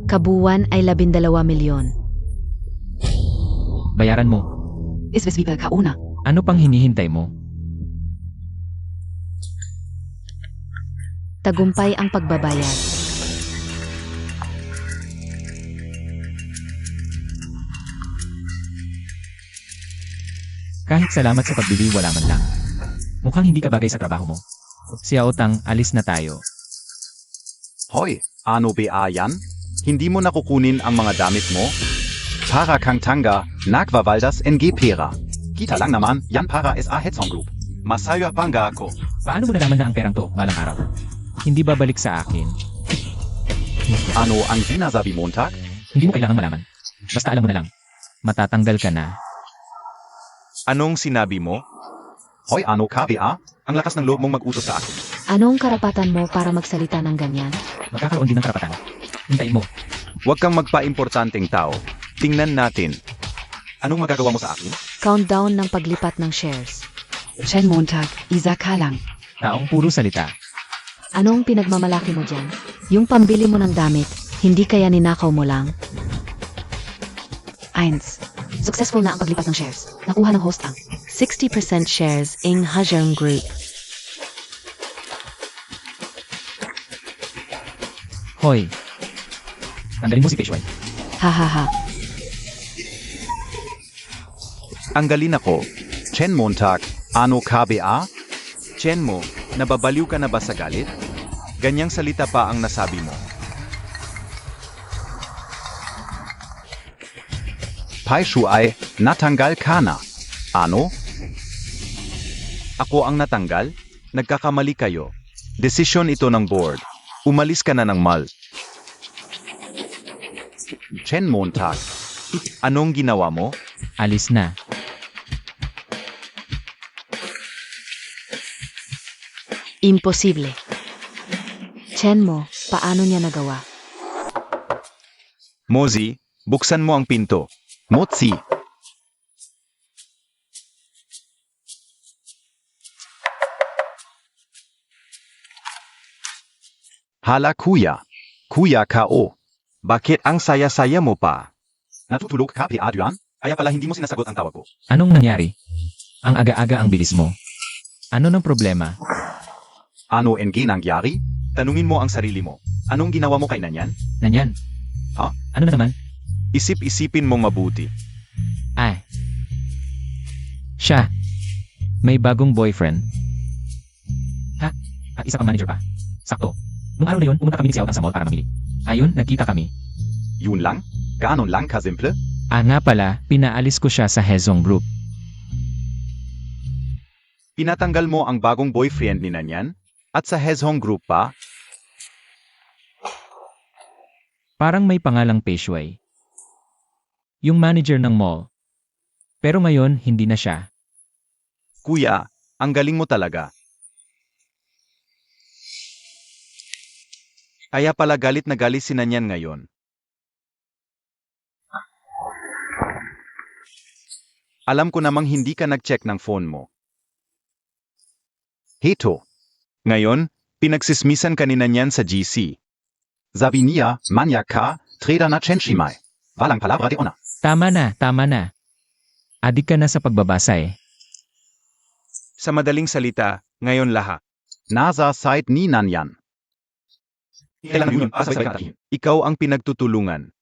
Kabuuan ay 12 milyon. Bayaran mo. Iswes ka una. Ano pang hinihintay mo? Tagumpay ang pagbabayad. Kahit salamat sa pagbili, wala man lang. Mukhang hindi ka bagay sa trabaho mo. Si Aotang, alis na tayo. Hoy, ano ba yan? Hindi mo nakukunin ang mga damit mo? Para kang tanga, nagvavaldas NG pera. Kita lang naman, yan para sa Hetsong Group. Masaya panga ako. Paano mo nalaman na ang perang to, balang araw? Hindi babalik sa akin. Ano ang sinasabi Montag? Hindi mo kailangan malaman. Basta alam mo na lang. Matatanggal ka na. Anong sinabi mo? Hoy ano KBA? Ang lakas ng loob mong mag-utos sa akin. Anong karapatan mo para magsalita ng ganyan? Magkakaroon din ng karapatan. Hintayin mo. Huwag kang magpa-importanteng tao. Tingnan natin. Anong magagawa mo sa akin? Countdown ng paglipat ng shares. Chen Montag, Isa ka lang. Taong puro salita. Anong pinagmamalaki mo dyan? Yung pambili mo ng damit, hindi kaya ninakaw mo lang? 1. Successful na ang paglipat ng shares. Nakuha ng host ang 60% shares in Hajong Group. Hoy. Tanggalin mo si Peshway. Hahaha. Ang galin ako. Chen Montag, ano KBA? Chen mo, nababaliw ka na ba sa galit? Ganyang salita pa ang nasabi mo. Paishu ay natanggal ka na. Ano? Ako ang natanggal? Nagkakamali kayo. Desisyon ito ng board. Umalis ka na ng mall. Chen Montag, anong ginawa mo? Alis na. Imposible. Chen mo, paano niya nagawa? Mozi, buksan mo ang pinto. Motsi. Hala kuya. Kuya K.O. Bakit ang saya-saya mo pa? Natutulog ka, Adrian? Kaya pala hindi mo sinasagot ang tawag ko. Anong nangyari? Ang aga-aga ang bilis mo. Ano ng problema? Ano NG nangyari? Tanungin mo ang sarili mo. Anong ginawa mo kay Nanyan? Nanyan. Ha? Ano na naman? Isip-isipin mong mabuti. Ay. Siya. May bagong boyfriend. Ha? At isa kang manager pa. Sakto. Nung araw na yun, pumunta kami ni Xiao Tang sa mall para mamili. Ayun, nagkita kami. Yun lang? Ganon lang kasimple? Nga pala, pinaalis ko siya sa Hezong Group. Pinatanggal mo ang bagong boyfriend ni Nanyan? At sa Hezhong Group pa? Parang may pangalang Peshway. Yung manager ng mall. Pero ngayon, hindi na siya. Kuya, ang galing mo talaga. Kaya pala galit na galit si Nanyan ngayon. Alam ko namang hindi ka nag-check ng phone mo. Heto. Ngayon, pinagsismisan ka ni Nanyan sa GC. Sabi niya, manyak ka, trader na Chenshimai. Walang palabra di ona. Tama na, tama na. Adik ka na sa pagbabasa eh. Sa madaling salita, ngayon lahat. Nasa side ni Nanyan. Kailangan yun para sa katahin. Ikaw ang pinagtutulungan.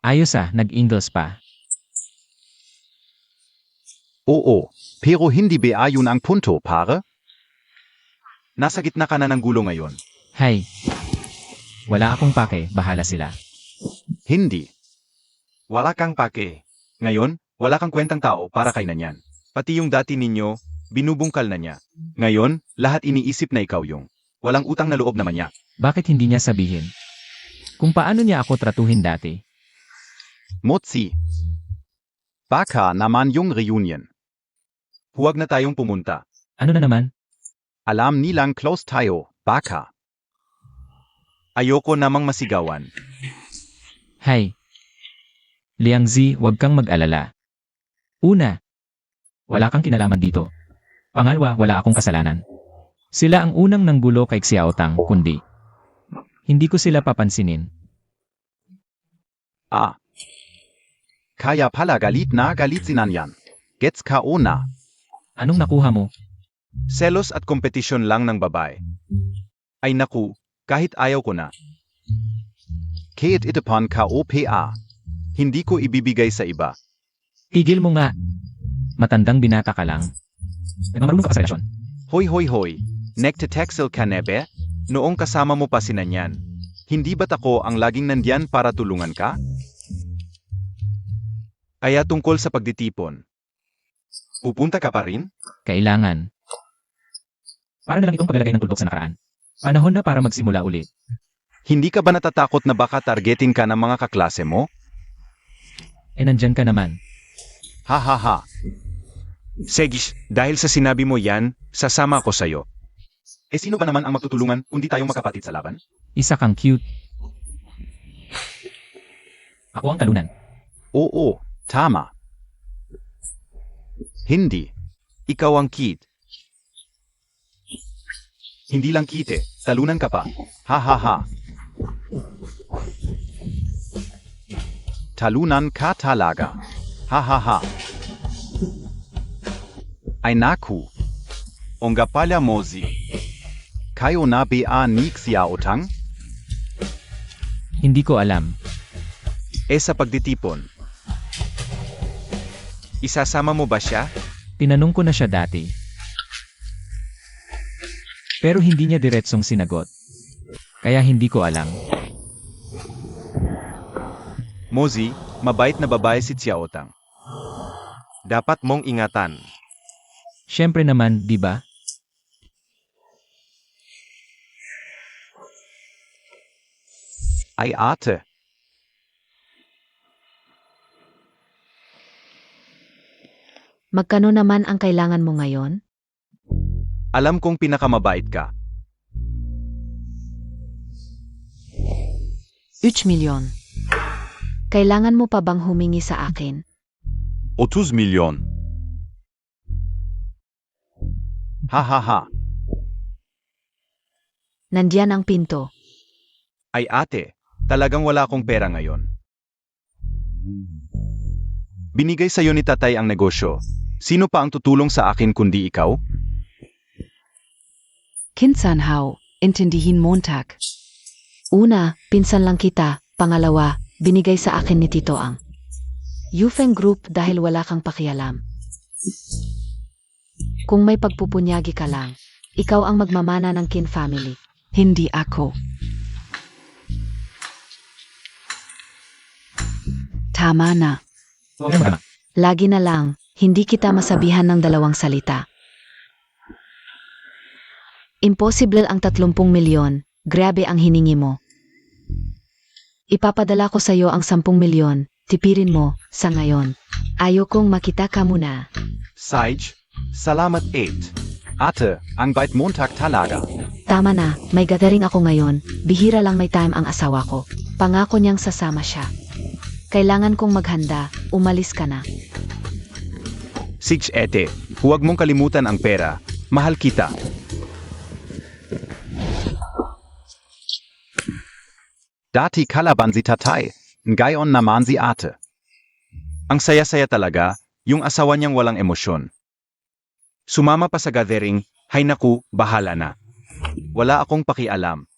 Ayos nag-Ingles pa. Oo, pero hindi ba yun ang punto, pare? Nasa gitna ka na ng gulo ngayon. Hay. Wala akong pake, bahala sila. Hindi. Wala kang pake. Ngayon, wala kang kwentang tao para kay Nanyan. Pati yung dati ninyo, binubungkal na niya. Ngayon, lahat iniisip na ikaw yung. Walang utang na loob naman niya. Bakit hindi niya sabihin? Kung paano niya ako tratuhin dati. Motsi. Baka naman yung reunion. Huwag na tayong pumunta. Ano na naman? Alam nilang close tayo, baka. Ayoko namang masigawan. Hay. Liangzi, huwag kang mag-alala. Una, wala kang kinalaman dito. Pangalawa, wala akong kasalanan. Sila ang unang nanggulo kay Xiao Tang, kundi hindi ko sila papansinin. Kaya pala galit na galit si Nanyan. Gets ka na. Anong nakuha mo? Selos at kompetisyon lang ng babae. Ay naku, kahit ayaw ko na. Kahit itapan ka OPA. Hindi ko ibibigay sa iba. Tigil mo nga. Matandang binata ka lang. Nagmamarunong ka pa sa relasyon. Hoy. Nagtetexel ka nebe? Noong kasama mo pa si Nanyan. Hindi ba't ako ang laging nandyan para tulungan ka? Kaya tungkol sa pagditipon. Pupunta ka pa rin? Kailangan. Para na lang itong paglalagay ng tuldok sa nakaraan. Panahon na para magsimula ulit. Hindi ka ba natatakot na baka targetin ka ng mga kaklase mo? Nandyan ka naman. Ha ha ha. Segis, dahil sa sinabi mo yan, sasama ako sa'yo. Sino ba naman ang magtutulungan kundi tayong magkapatid sa laban? Isa kang cute. Ako ang talunan. Oo, tama. Hindi. Ikaw ang kid. Hindi lang kite, talunan ka pa. Ha ha ha. Talunan ka talaga. Ha ha ha. Ay naku. Onga pala mozi. Kayo na ba ni Xiaotang? Hindi ko alam. Sa pagditipon. Isasama mo ba siya? Tinanong ko na siya dati. Pero hindi niya diretsong sinagot. Kaya hindi ko alam. Mozi, mabait na babae si Xiaotang. Dapat mong ingatan. Siyempre naman, di ba? Ay ate. Magkano naman ang kailangan mo ngayon? Alam kong pinakamabait ka. 3 milyon. Kailangan mo pa bang humingi sa akin? 30 milyon. Ha ha ha. Nandiyan ang pinto. Ay ate, talagang wala akong pera ngayon. Binigay sa'yo ni tatay ang negosyo. Sino pa ang tutulong sa akin kundi ikaw? Kinsanhau, intindihin Montag. Una, pinsan lang kita. Pangalawa, binigay sa akin ni Tito ang Yufeng Group dahil wala kang pakialam. Kung may pagpupunyagi ka lang, ikaw ang magmamana ng Kin family. Hindi ako. Tama na. Huwag na magama. Lagi na lang, hindi kita masabihan ng 2 salita. Impossible ang 30 milyon, grabe ang hiningi mo. Ipapadala ko sa'yo ang 10 milyon, tipirin mo, sa ngayon. Ayokong makita ka muna. Sage, salamat 8. Ate, ang bait Montag talaga. Tama na, may gathering ako ngayon, bihira lang may time ang asawa ko. Pangako niyang sasama siya. Kailangan kong maghanda, umalis ka na. Sige ete, huwag mong kalimutan ang pera. Mahal kita. Dati kalaban si tatay, ngayon naman si ate. Ang saya-saya talaga, yung asawa niyang walang emosyon. Sumama pa sa gathering, hay naku, bahala na. Wala akong pakialam.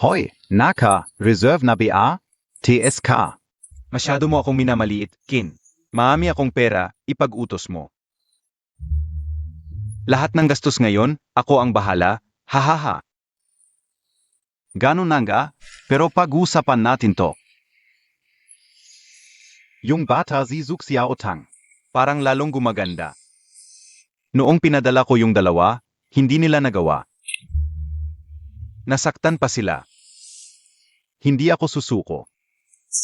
Hoy, naka, reserve na ba? TSK. Masyado mo akong minamaliit, Kin. Maami akong pera, ipag-utos mo. Lahat ng gastos ngayon, ako ang bahala, hahaha. Ganun na nga, pero pag-usapan natin to. Yung bata si Zuk Xiaotang, parang lalong gumaganda. Noong pinadala ko yung 2, hindi nila nagawa. Nasaktan pa sila. Hindi ako susuko.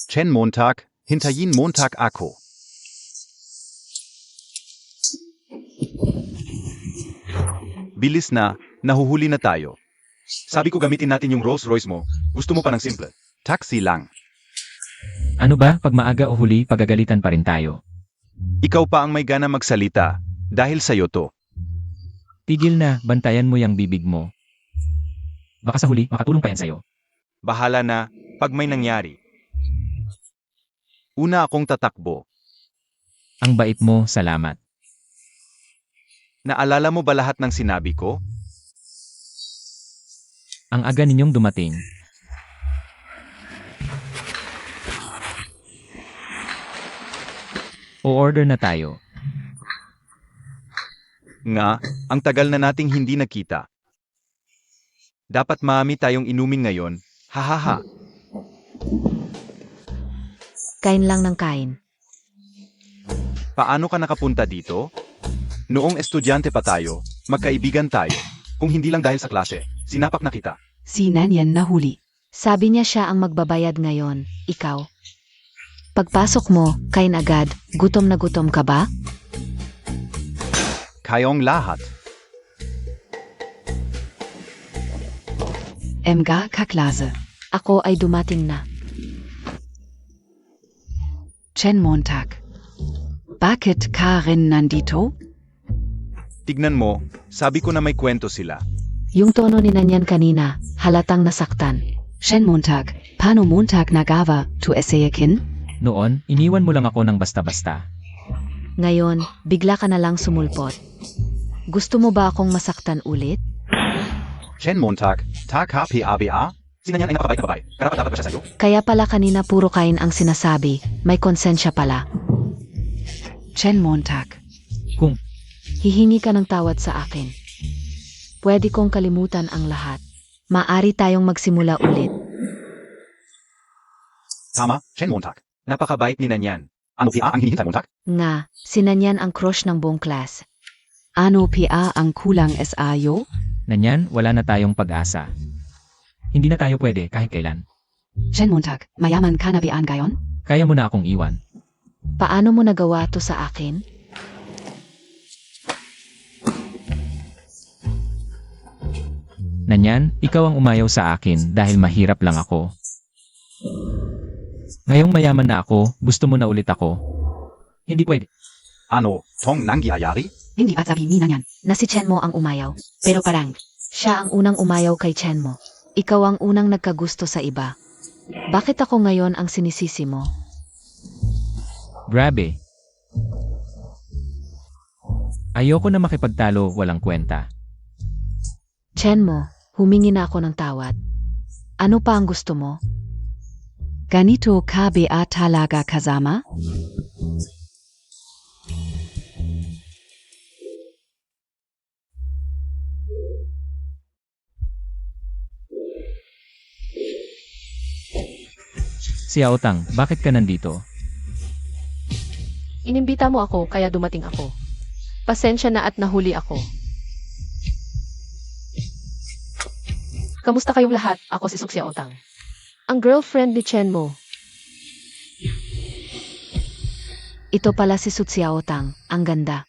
Chen Montag, hintayin Montag ako. Bilis na, nahuhuli na tayo. Sabi ko gamitin natin yung Rolls Royce mo, gusto mo pa ng simple. Taxi lang. Ano ba, pag maaga o huli, pagagalitan pa rin tayo. Ikaw pa ang may gana magsalita, dahil sa'yo to. Tigil na, bantayan mo yung bibig mo. Baka sa huli, makatulong pa yan sa'yo. Bahala na, pag may nangyari. Una akong tatakbo. Ang bait mo, salamat. Naalala mo ba lahat ng sinabi ko? Ang aga ninyong dumating. O-order na tayo. Nga, ang tagal na nating hindi nakita. Dapat maami tayong inumin ngayon, hahaha. Kain lang ng kain. Paano ka nakapunta dito? Noong estudyante pa tayo, magkaibigan tayo. Kung hindi lang dahil sa klase, sinapak na kita. Si Nanyan nahuli. Sabi niya siya ang magbabayad ngayon, ikaw. Pagpasok mo, kain agad, gutom na gutom ka ba? Kayong lahat. Mga kaklase. Ako ay dumating na. Chen Montag. Bakit ka rin nandito? Tignan mo, sabi ko na may kwento sila. Yung tono ni Nanyan kanina, halatang nasaktan. Chen Montag. Paano Montag nagawa to esayakin? Noon, iniwan mo lang ako ng basta-basta. Ngayon, bigla ka na lang sumulpot. Gusto mo ba akong masaktan ulit? Chen Montag, TKPABA? Sina niyan ay napakabait na babae. Karapat dapat ba siya sa'yo? Kaya pala kanina puro kain ang sinasabi, may konsensya pala. Chen Montag. Kung Hihingi ka ng tawad sa akin. Pwede kong kalimutan ang lahat. Maari tayong magsimula ulit. Tama, Chen Montag. Napakabait ni Nanyan. Ano PA ang hinihintay, Montag? Nga, si Nanyan ang crush ng buong class. Ano pa ang kulang sayo? nanyan, wala na tayong pag-asa. Hindi na tayo pwede kahit kailan. Chen Montag. Mayaman ka na ba ngayon? Kaya mo na akong iwan. Paano mo nagawa to sa akin? Nanyan, ikaw ang umayaw sa akin dahil mahirap lang ako. Ngayong mayaman na ako, gusto mo na ulit ako. Hindi pwede. Ano, Tong nangyayari? Hindi at sabi ni Nanyan. Na si Chen mo ang umayaw. Pero parang, siya ang unang umayaw kay Chen mo. Ikaw ang unang nagkagusto sa iba. Bakit ako ngayon ang sinisisi mo? Grabe. Ayoko na makipagtalo, walang kwenta. Chen mo, humingi na ako ng tawad. Ano pa ang gusto mo? Ganito ka ba talaga kasama? Si Aotang, bakit ka nandito? Inimbita mo ako kaya dumating ako. Pasensya na at nahuli ako. Kamusta kayong lahat? Ako si Suksya Otang. Ang girlfriend ni Chen mo. Ito pala si Sutsiao Tang, ang ganda.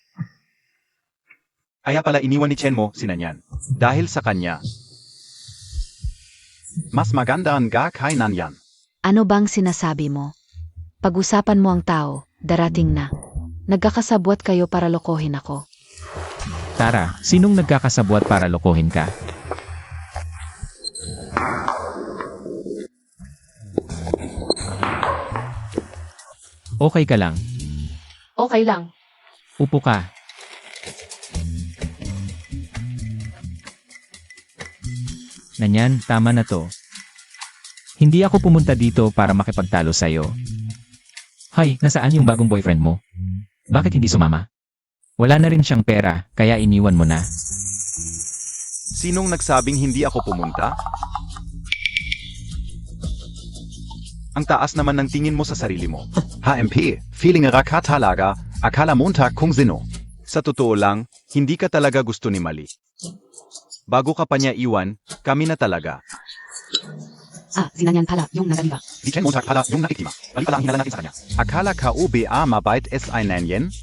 Kaya pala iniwan ni Chen mo si Nanyan. Dahil sa kanya. Mas maganda ang ga kay Nanyan. Ano bang sinasabi mo? Pag-usapan mo ang tao, darating na. Nagkakasabwat kayo para lokohin ako. Tara, sinong nagkakasabwat para lokohin ka? Okay ka lang. Okay lang. Upo ka. Nanyan, tama na to. Hindi ako pumunta dito para makipagtalo sa'yo. Hay, nasaan yung bagong boyfriend mo? Bakit hindi sumama? Wala na rin siyang pera, kaya iniwan mo na. Sinong nagsabing hindi ako pumunta? Ang taas naman ng tingin mo sa sarili mo. HMP, feeling ka talaga, akala Montag kung sino. Sa totoo lang, hindi ka talaga gusto ni Mali. Bago ka pa niya iwan, kami na talaga. Si Nanyan pala yung nagaliba. Si Chen Montag pala yung nakiktima. Mali pala ang hinala natin sa kanya. Akala ka UBA mabait SI Nanyan?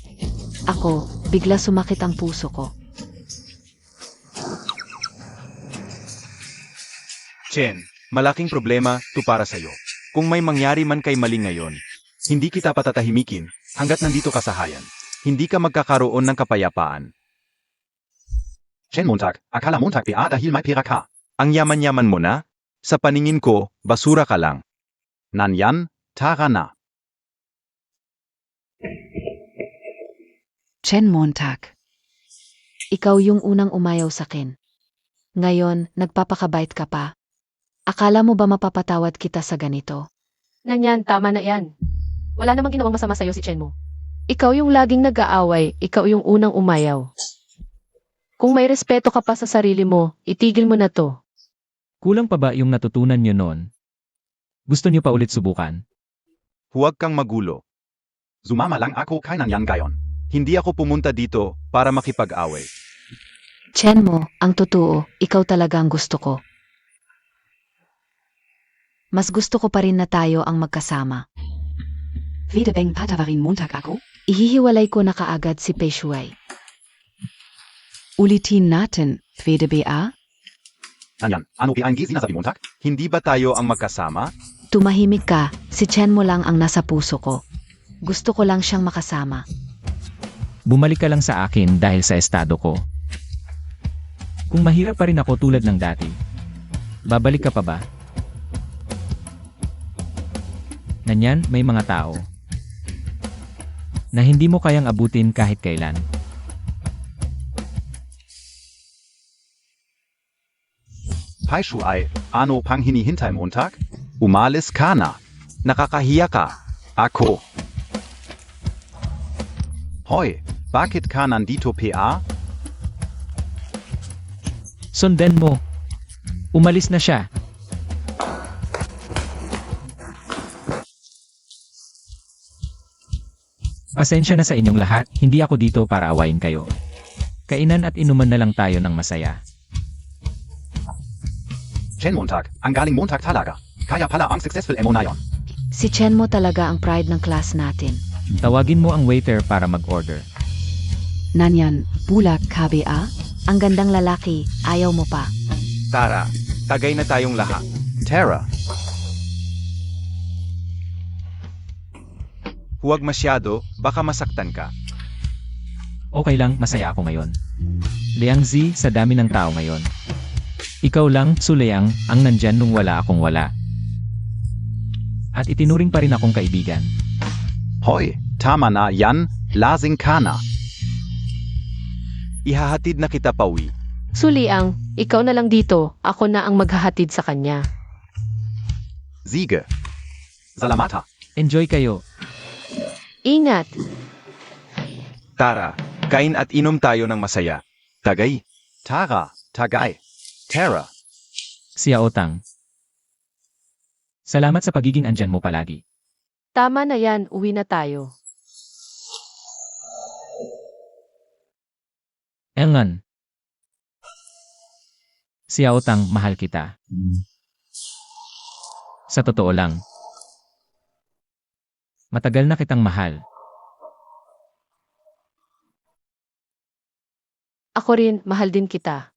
Ako, bigla sumakit ang puso ko. Chen, malaking problema to para sa'yo. Kung may mangyari man kay Mali ngayon, hindi kita patatahimikin hanggat nandito ka sa hayan. Hindi ka magkakaroon ng kapayapaan. Chen Montag, akala Montag PA dahil may pera ka. Ang yaman-yaman mo na? Sa paningin ko, basura ka lang. Nanyan, tara na. Chen Montag. Ikaw yung unang umayaw sa akin. Ngayon, nagpapakabait ka pa. Akala mo ba mapapatawad kita sa ganito? Nanyan, tama na yan. Wala namang ginawang masama sa'yo si Chen mo. Ikaw yung laging nag-aaway, ikaw yung unang umayaw. Kung may respeto ka pa sa sarili mo, itigil mo na to. Kulang pa ba yung natutunan nyo noon? Gusto niyo pa ulit subukan? Huwag kang magulo. Sumama lang ako kainan yan gayon. Hindi ako pumunta dito para makipag-away. Chen mo, ang totoo, ikaw talaga ang gusto ko. Mas gusto ko pa rin na tayo ang magkasama. Pwede bang patawarin Montag ako? Ihihiwalay ko na kaagad si Pei Shuai. Ulitin natin, pwede ba? Anyan, ano PNG sinasabi Montag? Hindi ba tayo ang magkasama? Tumahimik ka, si Chen mo lang ang nasa puso ko. Gusto ko lang siyang makasama. Bumalik ka lang sa akin dahil sa estado ko. Kung mahirap pa rin ako tulad ng dati, babalik ka pa ba? Nanyan, may mga tao na hindi mo kayang abutin kahit kailan. Pai Shuai, ano pang hinihintay Montag? Umalis ka na. Nakakahiya ka. Ako. Hoy, bakit ka nandito PA? Sundan mo. Umalis na siya. Pasensya na sa inyong lahat, hindi ako dito para awayin kayo. Kainan at inuman na lang tayo ng masaya. Chen Montag, ang galing Montag talaga. Kaya pala ang successful mo na yon. Si Chen mo talaga ang pride ng class natin. Tawagin mo ang waiter para mag-order. Nanyan, bulak ka ba? Ang gandang lalaki, ayaw mo pa. Tara, tagay na tayong lahat. Tara. Huwag masyado, baka masaktan ka. Okay lang, masaya ako ngayon. Liang Zi, sa dami ng tao ngayon. Ikaw lang, Suleang, ang nandyan nung wala akong wala. At itinuring pa rin akong kaibigan. Hoy, tama na yan, lasing ka na. Ihahatid na kita pauwi. Suliang, ikaw na lang dito, ako na ang maghahatid sa kanya. Sige. Salamata. Enjoy kayo. Ingat! Tara, kain at inom tayo ng masaya. Tagay. Tara, tagay. Tara. Xiao Tang. Salamat sa pagiging andyan mo palagi. Tama na yan, uwi na tayo. Engan. Xiao Tang, mahal kita. Sa totoo lang. Matagal na kitang mahal. Ako rin, mahal din kita.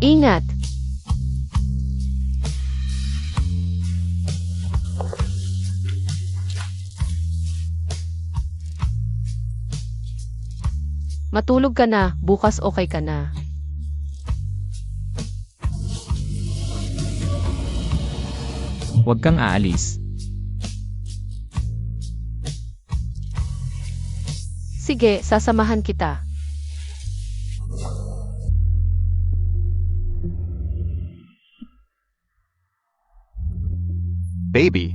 Ingat! Matulog ka na, bukas okay ka na. Huwag kang aalis. Sige, sasamahan kita. Baby.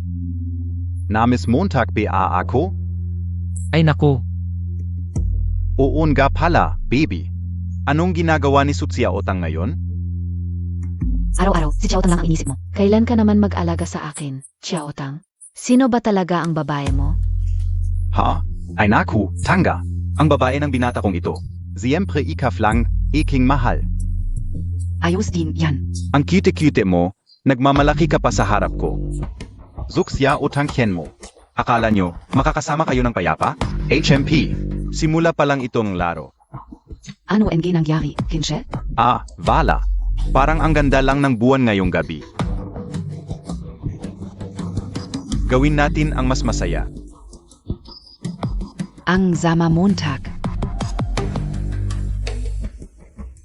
Namis Montag ba ako? Ay naku, Oo nga pala, baby. Anong ginagawa ni Sutsia Otang ngayon? Araw-araw, si Xiao Tang lang ang inisip mo. Kailan ka naman mag-alaga sa akin, Xiao Tang? Sino ba talaga ang babae mo? Ha? Ay naku, Tanga. Ang babae ng binata kong ito. Siempre ikaf lang, iking mahal. Ayos din yan. Ang cute-cute mo, nagmamalaki ka pa sa harap ko. Zuxia Otang Ken mo. Akala nyo, makakasama kayo ng payapa? HMP. Simula pa lang itong laro. Ano ang nangyari, Kinshe? Ah, Vala. Parang ang ganda lang ng buwan ngayong gabi. Gawin natin ang mas masaya. Ang Sama Montag.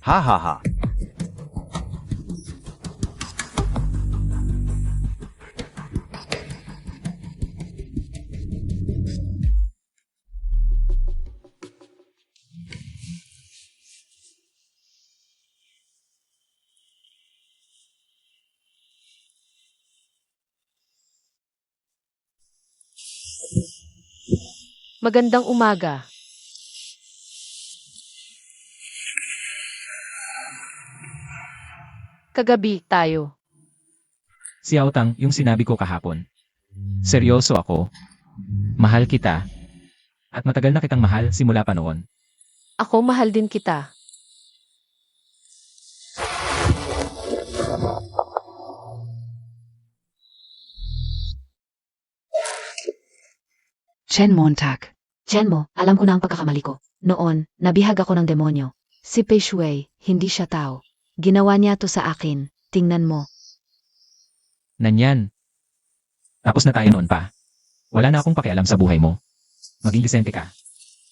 Ha ha ha. Magandang umaga. Kagabi tayo. Si Aotang, yung sinabi ko kahapon. Seryoso ako. Mahal kita. At matagal na kitang mahal simula pa noon. Ako mahal din kita. Chen Montag. Chen mo, alam ko na ang pagkakamali ko. Noon, nabihag ako ng demonyo. Si Pei Shui, hindi siya tao. Ginawa niya to sa akin. Tingnan mo. Nanyan. Tapos na tayo noon pa. Wala na akong pakialam sa buhay mo. Maging disente ka.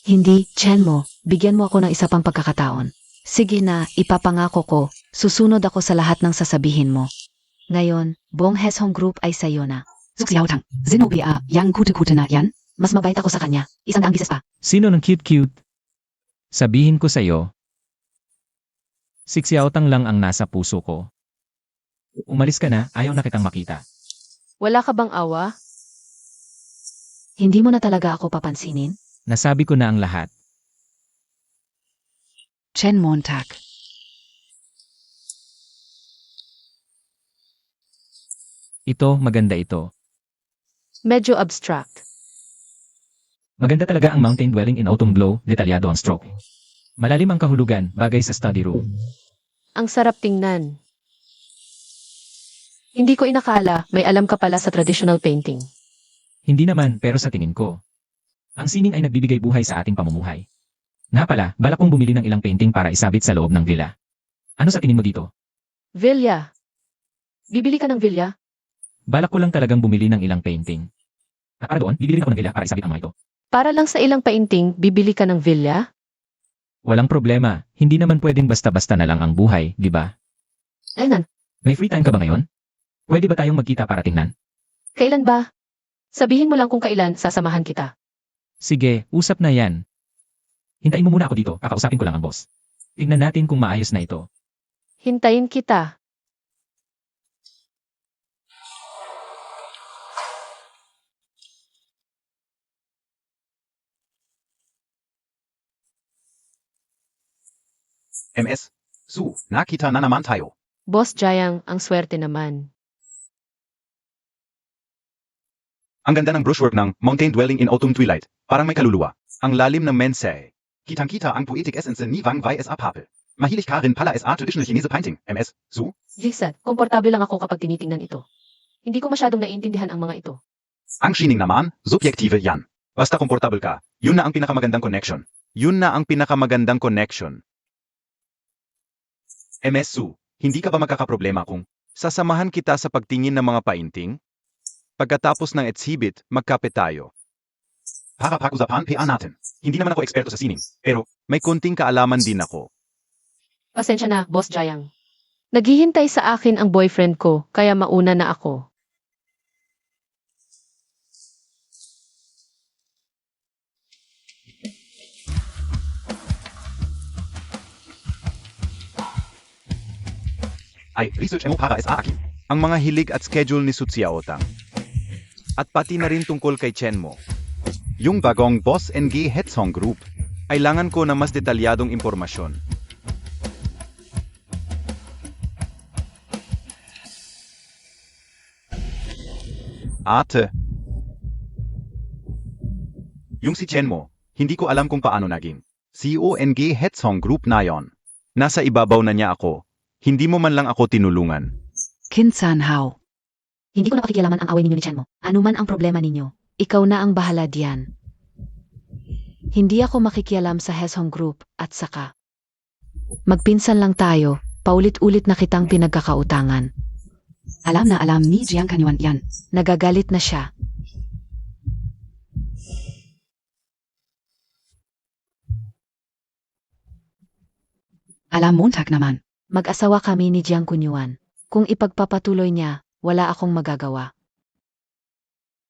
Hindi, Chen mo, bigyan mo ako ng isa pang pagkakataon. Sige na, ipapangako ko, susunod ako sa lahat ng sasabihin mo. Ngayon, buong Heshong Group ay sayo na. Suxiaotang. Zenobia, yang kute-kute na yan? Mas mabait ako sa kanya, 100 bises pa. Sino ng cute-cute? Sabihin ko sa'yo. Si Xiaotang lang ang nasa puso ko. Umalis ka na, ayaw na kitang makita. Wala ka bang awa? Hindi mo na talaga ako papansinin? Nasabi ko na ang lahat. Chen Montag. Ito, maganda ito. Medyo abstract. Maganda talaga ang mountain dwelling in autumn glow, detalyado ang stroke. Malalim ang kahulugan, bagay sa study room. Ang sarap tingnan. Hindi ko inakala, may alam ka pala sa traditional painting. Hindi naman, pero sa tingin ko. Ang sining ay nagbibigay buhay sa ating pamumuhay. Nga pala, balak kong bumili ng ilang painting para isabit sa loob ng villa. Ano sa tingin mo dito? Villa. Bibili ka ng villa? Balak ko lang talagang bumili ng ilang painting. At para doon, bibili rin ako ng villa para isabit ang mga ito. Para lang sa ilang painting, bibili ka ng villa? Walang problema, hindi naman pwedeng basta-basta na lang ang buhay, di ba? Kailan? May free time ka ba ngayon? Pwede ba tayong magkita para tingnan? Kailan ba? Sabihin mo lang kung kailan sasamahan kita. Sige, usap na yan. Hintayin mo muna ako dito, kakausapin ko lang ang boss. Tingnan natin kung maayos na ito. Hintayin kita. MS. Su, nakita na naman tayo. Boss Jayang, ang swerte naman. Ang ganda ng brushwork ng Mountain Dwelling in Autumn Twilight. Parang may kaluluwa. Ang lalim ng mensahe. Kitang-kita ang poetic essence ni Wang Wei sa papel. Mahilig ka rin pala sa traditional Chinese painting. MS. Su, Jixat, komportable lang ako kapag tinitingnan ito. Hindi ko masyadong naiintindihan ang mga ito. ang shining naman, subjektive yan. Basta komportable ka, yun na ang pinakamagandang connection. Yun na ang pinakamagandang connection. MS Su, hindi ka ba magkakaproblema kung sasamahan kita sa pagtingin ng mga painting? Pagkatapos ng exhibit, magkape tayo. Para pag-usapan PA natin. Hindi naman ako eksperto sa sining, pero May konting kaalaman din ako. Pasensya na, Boss Jayang. Naghihintay sa akin ang boyfriend ko, kaya mauna na ako. ay research mo para sa akin. Ang mga hilig at schedule ni Su Xiaotang. At pati na rin tungkol kay Chen mo. Yung bagong Boss NG Hetsong Group. Kailangan ko na mas detalyadong impormasyon. Ate, yung si Chen mo, hindi ko alam kung paano naging. CONG Hetsong Group na yon. Nasa ibabaw na niya ako. Hindi mo man lang ako tinulungan. Kinsan Hao. Hindi ko na pakikialaman ang away ninyo ni Chen mo. Ano man ang problema ninyo, ikaw na ang bahala diyan. Hindi ako makikialam sa Heshong Group at saka. Magpinsan lang tayo, paulit-ulit na kitang pinagkakautangan. Alam na alam ni Jiang Kanyuan yan. Nagagalit na siya. Alam Montag naman. Mag-asawa kami ni Jiang Kunyuan. Kung ipagpapatuloy niya, wala akong magagawa.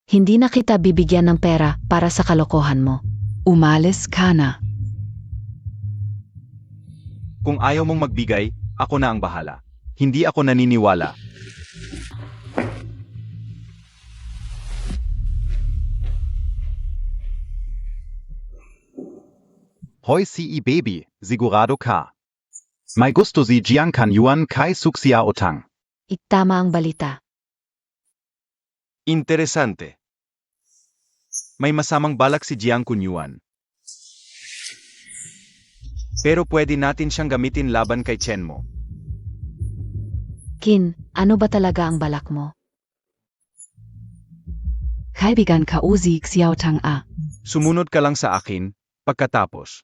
Hindi na kita bibigyan ng pera para sa kalokohan mo. Umalis ka na. Kung ayaw mong magbigay, ako na ang bahala. Hindi ako naniniwala. Hoi si baby, sigurado ka. May gusto si Jiang Kan Yuan kai Suxia Otang. Itama ang balita. Interesante. May masamang balak si Jiang Kunyuan. Pero pwede natin siyang gamitin laban kay Chen mo. Kin, ano ba talaga ang balak mo? Kaibigan Kausi Xiaotang A. Sumunod ka lang sa akin, pagkatapos.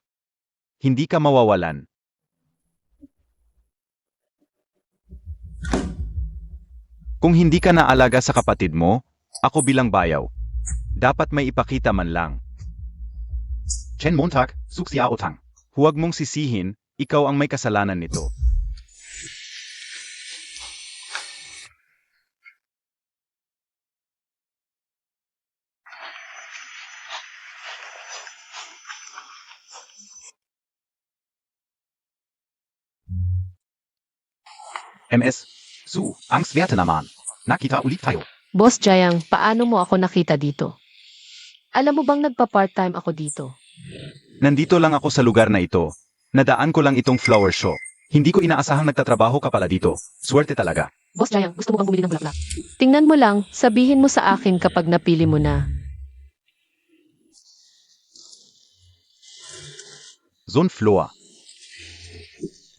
Hindi ka mawawalan. Kung hindi ka naalaga sa kapatid mo, ako bilang bayaw. Dapat may ipakita man lang. Chen Montag, Suxia Otang. Huwag mong sisihin, ikaw ang may kasalanan nito. MS. Su, Angstwerte naman. Nakita ulit tayo. Boss Jayang, paano mo ako nakita dito? Alam mo bang nagpa-part-time ako dito? Nandito lang ako sa lugar na ito. Nadaan ko lang itong flower show. Hindi ko inaasahang nagtatrabaho ka pala dito. Swerte talaga. Boss Jayang, gusto mo bang bumili ng bulaklak? Tingnan mo lang, sabihin mo sa akin kapag napili mo na. Zone Floa.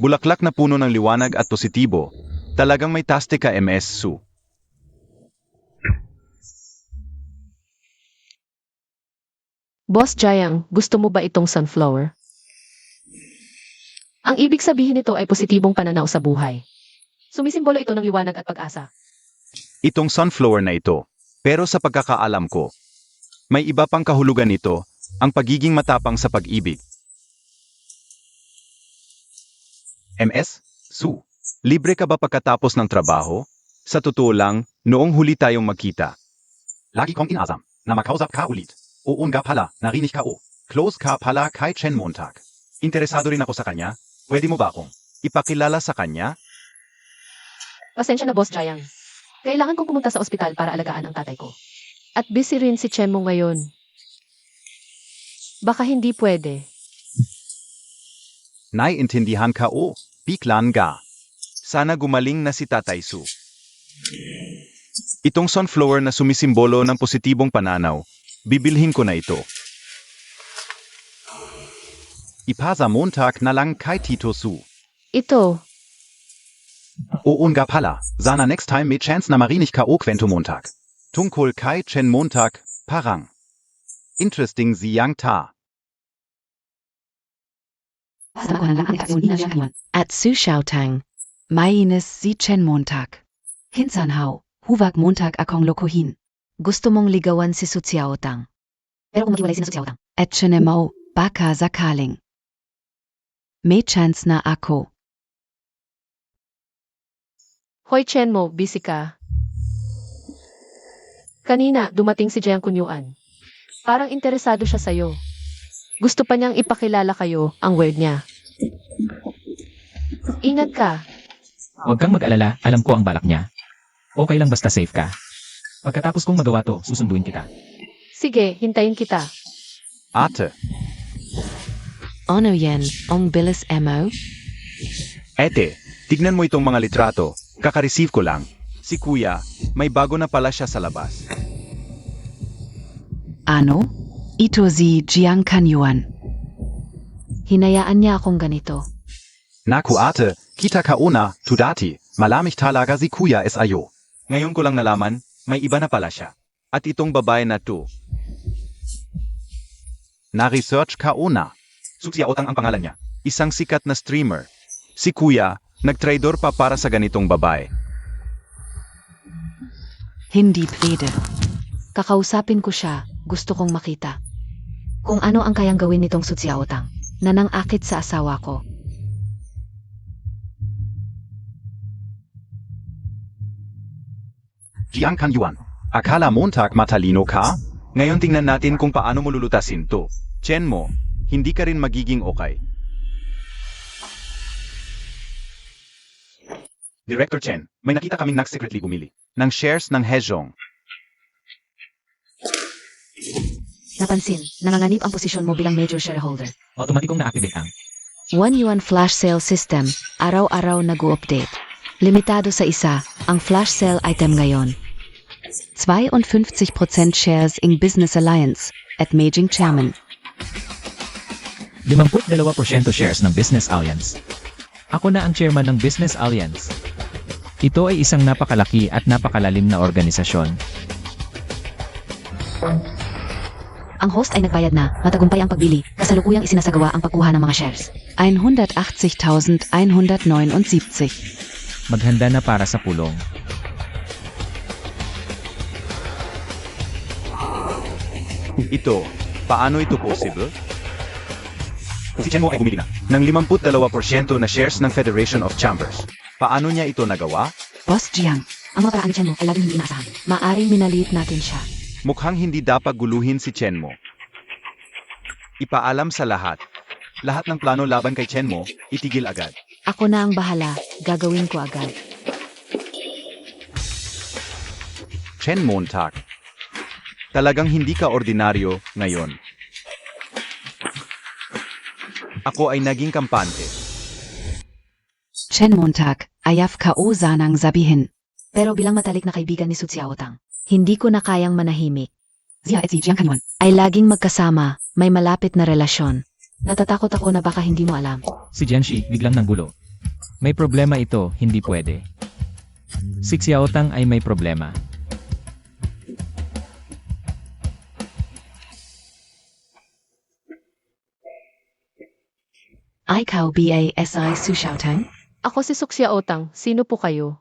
Bulaklak na puno ng liwanag at positibo. Talagang may taste ka MS Su. Boss Jayang, gusto mo ba itong sunflower? Ang ibig sabihin nito ay positibong pananaw sa buhay. Sumisimbolo ito ng liwanag at pag-asa. Itong sunflower na ito. Pero sa pagkakaalam ko, may iba pang kahulugan nito, ang pagiging matapang sa pag-ibig. MS. Su. Libre ka ba pagkatapos ng trabaho? Sa totoo lang, noong huli tayong magkita. Lagi kong inasam. Na makausap ka ulit. Oo nga pala, narinig ka o. Close ka pala kay Chen Montag. Interesado rin ako sa kanya. Pwede mo ba akong Ipakilala sa kanya? Pasensya na, Boss Jayang. Kailangan kong pumunta sa ospital para alagaan ang tatay ko. At busy rin si Chen mo ngayon. Baka hindi pwede. Naiintindihan ka o, biglan ga. Sana gumaling na si Tatay Su. Itong sunflower na sumisimbolo ng positibong pananaw, bibilhin ko na ito. Ipasa Montag na lang kay Tito Su. Ito, Oo nga pala, sana next time may chance na marinig ka o kwento Montag. Tungkol kay Chen Montag, parang. Interesting siyang ta. At Su Xiaotang. Mainis si Chen Montag. Hinsanhao. Huwag Montag akong lokohin. Gusto mong ligawan si Su Xiaotang. pero kung maghiwalay si Su Xiaotang. At Chenemo, baka zakaling. May chance na ako. Hoy Chen mo, busy ka. Kanina, dumating si Jiang Kunyuan. Parang interesado siya sa'yo. Gusto pa niyang ipakilala kayo, ang word niya. Ingat ka. Huwag kang mag-alala, alam ko ang balak niya. Okay lang basta safe ka. Pagkatapos kong magawa to, susunduin kita. Sige, hintayin kita. Ate, Ono yan, ong bilis emo? ete, tignan mo itong mga litrato. Kaka-receive ko lang. Si Kuya, may bago na pala siya sa labas. Ano? Ito si Jiang Kanyuan. Hinayaan niya akong ganito. Naku ate, kita ka una, tudati, malamig talaga si Kuya SIO. Ngayon ko lang nalaman, may iba na pala siya. At itong babae na to, Na-research ka una. Suxia Otang ang pangalan niya. Isang sikat na streamer. Si Kuya, nagtraidor pa para sa ganitong babae. Hindi pwede. Kakausapin ko siya, gusto kong makita. Kung ano ang kayang gawin nitong Su Xiaotang, na nang-akit sa asawa ko. Jiang Kan Yuan. Akala Montag matalino ka? Ngayon tingnan natin kung paano mo lulutasin to. Chen mo, hindi ka rin magiging okay. Director Chen, may nakita kaming nag-secretly bumili. Ng shares ng Hezhong. Napansin, nanganganib ang posisyon mo bilang major shareholder. Automatikong na-activate ang 1 yuan flash sale system, araw-araw nag-update. Limitado sa isa, ang flash sale item ngayon. 52% Shares in Business Alliance at Maging Chairman. 52% shares ng Business Alliance. Ako na ang chairman ng Business Alliance. Ito ay isang napakalaki at napakalalim na organisasyon. Ang host ay nagbayad na, matagumpay ang pagbili, kasalukuyang isinasagawa ang pagkuha ng mga shares. 180.179. Maghanda na para sa pulong. Ito, paano ito possible? Si Chen Mo ay bumili na. Ng 52% na shares ng Federation of Chambers. Paano niya ito nagawa? Boss Jiang. Ang mga paraan ni Chen mo ay laging hindi inaasahan. Maaring minaliit natin siya. Mukhang hindi dapat guluhin si Chen Mo. Ipaalam sa lahat. Lahat ng plano laban kay Chen Mo, itigil agad. Ako na ang bahala, gagawin ko agad. Chen Montag. Talagang hindi ka ordinaryo ngayon. Ako ay naging kampante. Chen Montag, ayaf KO sanang sabihin. Pero bilang matalik na kaibigan ni Su Xiaotang, hindi ko na kayang manahimik. Zia at si Jiang Kanyuan. Ay laging magkasama, may malapit na relasyon. Natatakot ako na baka hindi mo alam. Si Jianxi biglang nanggulo. May problema ito, hindi pwede. Si Xiaotang ay may problema. Ikaw BASI Su Xiaotang? Ako si Suksya Otang. Sino po kayo?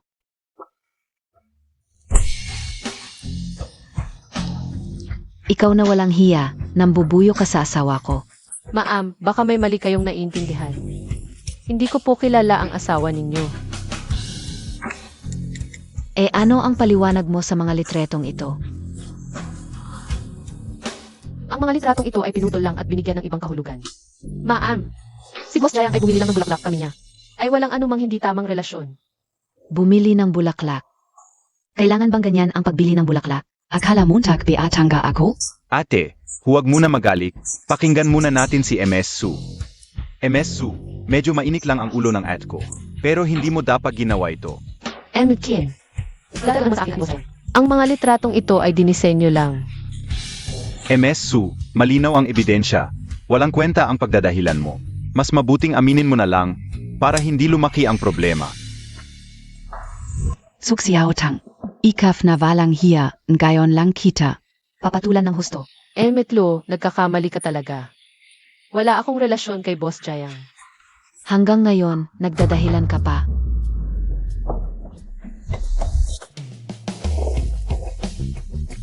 Ikaw na walang hiya, nambubuyo ka sa asawa ko. Ma'am, baka may mali kayong naiintindihan. Hindi ko po kilala ang asawa ninyo. Eh ano ang paliwanag mo sa mga litretong ito? Ang mga litratong ito ay pinutol lang at binigyan ng ibang kahulugan. Ma'am, si Boss Jayang ay bumili lang ng bulaklak kami niya. Ay walang anumang hindi tamang relasyon. Bumili ng bulaklak. Kailangan bang ganyan ang pagbili ng bulaklak? Akala Montag beatanga ako? Ate, huwag muna magalik. Pakinggan muna natin si MS Su. MS Su, medyo mainik lang ang ulo ng ad ko. Pero hindi mo dapat ginawa ito. And Kim, dahil naman sa akin Boss Jayang. Ang mga litratong ito ay dinisenyo lang. MS Su, malinaw ang ebidensya. Walang kwenta ang pagdadahilan mo. Mas mabuting aminin mo na lang para hindi lumaki ang problema. Su Xiaotang. Ikaf na walang hiya, ngayon lang kita. Papatulan ng husto. Metlo, nagkakamali ka talaga. Wala akong relasyon kay Boss Jayang. Hanggang ngayon, nagdadahilan ka pa.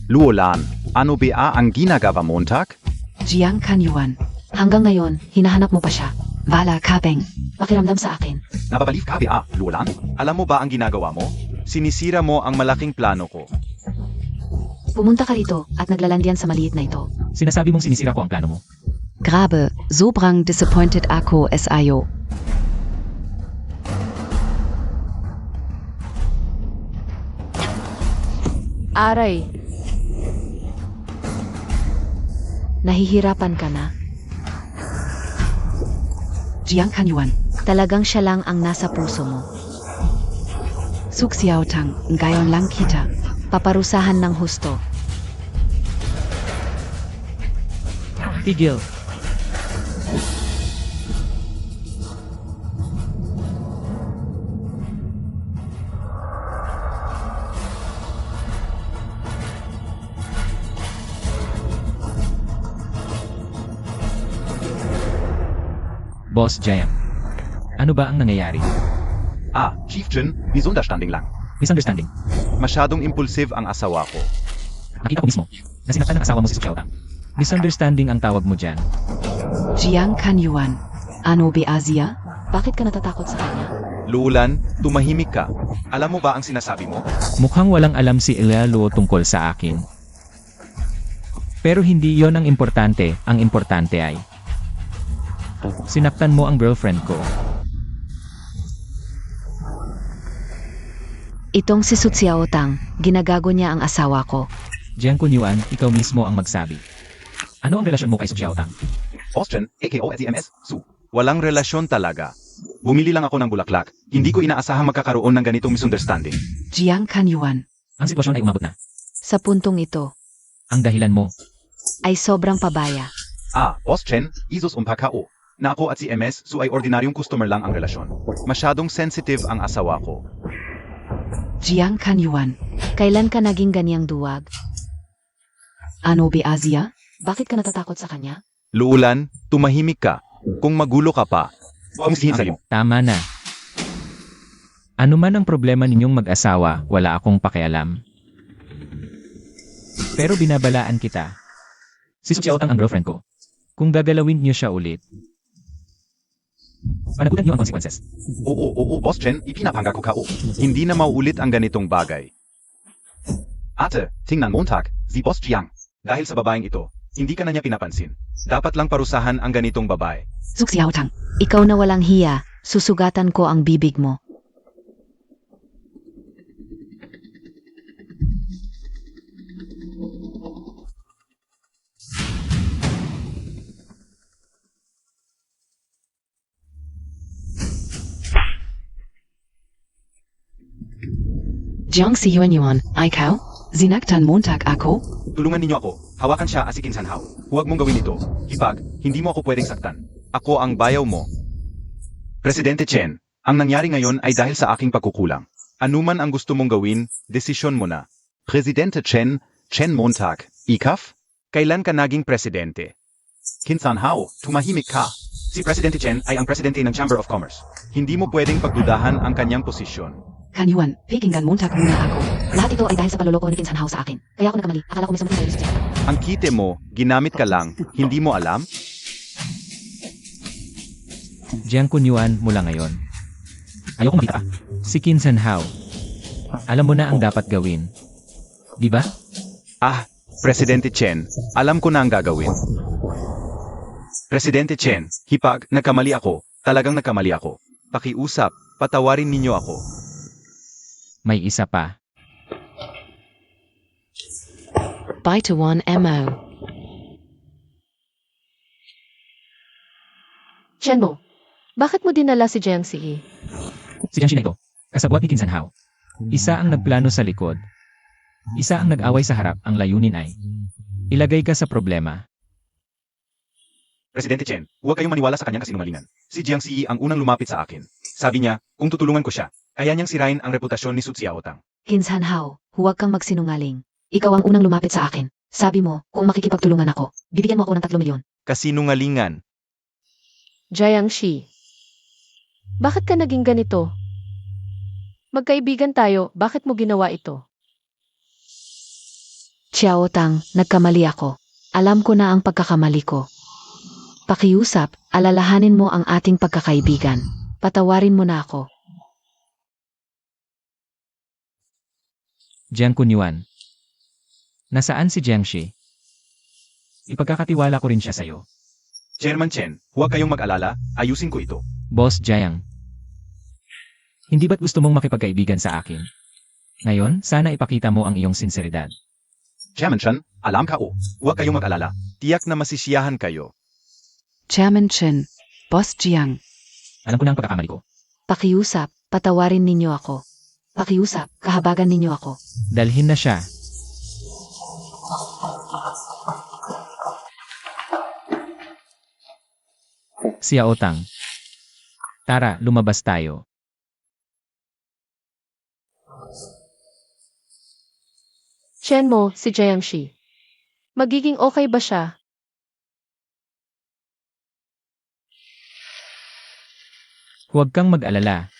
Luolan, ano ba ang ginagawa Montag? Jiang Kanyuan. Hanggang ngayon, hinahanap mo pa siya. Wala kabeng. Pakiramdam sa akin. Nababaliw ka ba, Luolan? Alam mo ba ang ginagawa mo? Sinisira mo ang malaking plano ko. Pumunta ka rito at naglalandian sa maliit na ito. Sinasabi mong sinisira ko ang plano mo. Grabe, sobrang disappointed ako SIO. Aray, Nahihirapan ka na. Jiang Kanyuan. Talagang siya lang ang nasa puso mo. Su Xiaotang, ngayon lang kita. Paparusahan ng husto. Tigil. Boss Jayang. Ano ba ang nangyayari? Chief Jin, Misunderstanding lang. Misunderstanding. Masyadong impulsive ang asawa ko. Nakita ko mismo na sinaktan ng asawa mo si Su Xiaotang. Misunderstanding ang tawag mo dyan. Jiang Kanyuan. Ano ba Asia? Bakit ka natatakot sa kanya? Luulan, tumahimik ka. Alam mo ba ang sinasabi mo? Mukhang walang alam si Ilalo tungkol sa akin. Pero hindi yon ang importante. Ang importante ay sinaktan mo ang girlfriend ko. Itong si Su Xiaotang, ginagago niya ang asawa ko. Jiang Kunyuan, ikaw mismo ang magsabi. Ano ang relasyon mo kay Su Xiaotang? Boss Chen, AKO at ZMS, Su. Walang relasyon talaga. Bumili lang ako ng bulaklak. Hindi ko inaasahang magkakaroon ng ganitong misunderstanding. Jiang Kanyuan. Ang sitwasyon ay umabot na. Sa puntong ito, Ang dahilan mo, ay sobrang pabaya. Boss Chen, Isus KO. Na ako at si MS, Su ay ordinaryong customer lang ang relasyon. Masyadong sensitive ang asawa ko. Jiang Kanyuan. Kailan ka naging ganyang duwag? Ano ba Asia? Bakit ka natatakot sa kanya? Luulan, tumahimik ka. Kung magulo ka pa, Huwag mong sihin sa'yo. tama na. Ano man ang problema ninyong mag-asawa, wala akong pakialam. Pero binabalaan kita. Si Su Xiaotang ang girlfriend ko. Kung gagalawin niyo siya ulit, panagutan niyo ang consequences. Oo, Boss Chen, ipinapangga ko KO. hindi na mauulit ang ganitong bagay. Ate, tingnan Montag, si Boss Jiang. Dahil sa babaeng ito, hindi ka na niya pinapansin. Dapat lang parusahan ang ganitong babae. Su Xiaotang. Ikaw na walang hiya, susugatan ko ang bibig mo. Jiang Si Yuan. Ikaw? Zinaktan Montag ako? Tulungan ninyo ako. Hawakan siya asikin sanhaw. Huwag mong gawin ito. Hipag, hindi mo ako pwedeng saktan. Ako ang bayaw mo. Presidente Chen, ang nangyari ngayon ay dahil sa aking pagkukulang. Anuman ang gusto mong gawin, desisyon mo na. Presidente Chen, Chen Montag, ikaf? Kailan ka naging presidente? Kinsanhao, tumahimik ka. Si Presidente Chen ay ang presidente ng Chamber of Commerce. Hindi mo pwedeng pagdudahan ang kanyang posisyon. Kanyuan, pakinggan Montag muna ako. Lahat ito ay dahil sa paloloko ni Kinsanhao sa akin. Kaya ako nagkamali. Akala ko may samutin tayo sa Xiaotang. Ang kite mo, ginamit ka lang, hindi mo alam? Jiang Kunyuan mula ngayon. Ayoko makita ka. Si Qin Sanhao. Alam mo na ang dapat gawin. Di ba? Presidente Chen, alam ko na ang gagawin. Presidente Chen, hipag, nagkamali ako. Talagang nagkamali ako. Pakiusap, patawarin ninyo ako. May isa pa. Baitawan MO. Chen mo, bakit mo dinala si Jiang Si? Si Jiang Shi na ito, kasabwat ni Qin Sanhao. Isa ang nagplano sa likod. Isa ang nag-away sa harap. Ang layunin ay ilagay ka sa problema. Presidente Chen, huwag kayong maniwala sa kanyang kasinungalingan. Si Jiang Si ang unang lumapit sa akin. Sabi niya, kung tutulungan ko siya, kaya niyang sirain ang reputasyon ni Su Xiaotang. Kinsanhao, huwag kang magsinungaling. Ikaw ang unang lumapit sa akin. Sabi mo, kung makikipagtulungan ako, bibigyan mo ako ng 3 milyon. Kasinungalingan. Jiang Shi. Bakit ka naging ganito? Magkaibigan tayo, bakit mo ginawa ito? Xiaotang, nagkamali ako. Alam ko na ang pagkakamali ko. Pakiusap, alalahanin mo ang ating pagkakaibigan. Patawarin mo na ako. Jiang Kunyuan. Nasaan si Jiang Shi? Ipagkakatiwala ko rin siya sa'yo. Chairman Chen, huwag kayong mag-alala, ayusin ko ito. Boss Jiang. Hindi ba't gusto mong makipagkaibigan sa akin? Ngayon, sana ipakita mo ang iyong sinseridad. Chairman Chen, alam ka o, huwag kayong mag-alala. Tiyak na masisiyahan kayo. Chairman Chen. Boss Jiang. Alam ko na ang pagkakamali ko. Pakiusap, patawarin ninyo ako. Pakiusap, kahabagan ninyo ako. Dalhin na siya. Xiaotang. Tara, lumabas tayo. Chen mo, si Jiang Shi. Magiging okay ba siya? Huwag kang mag-alala.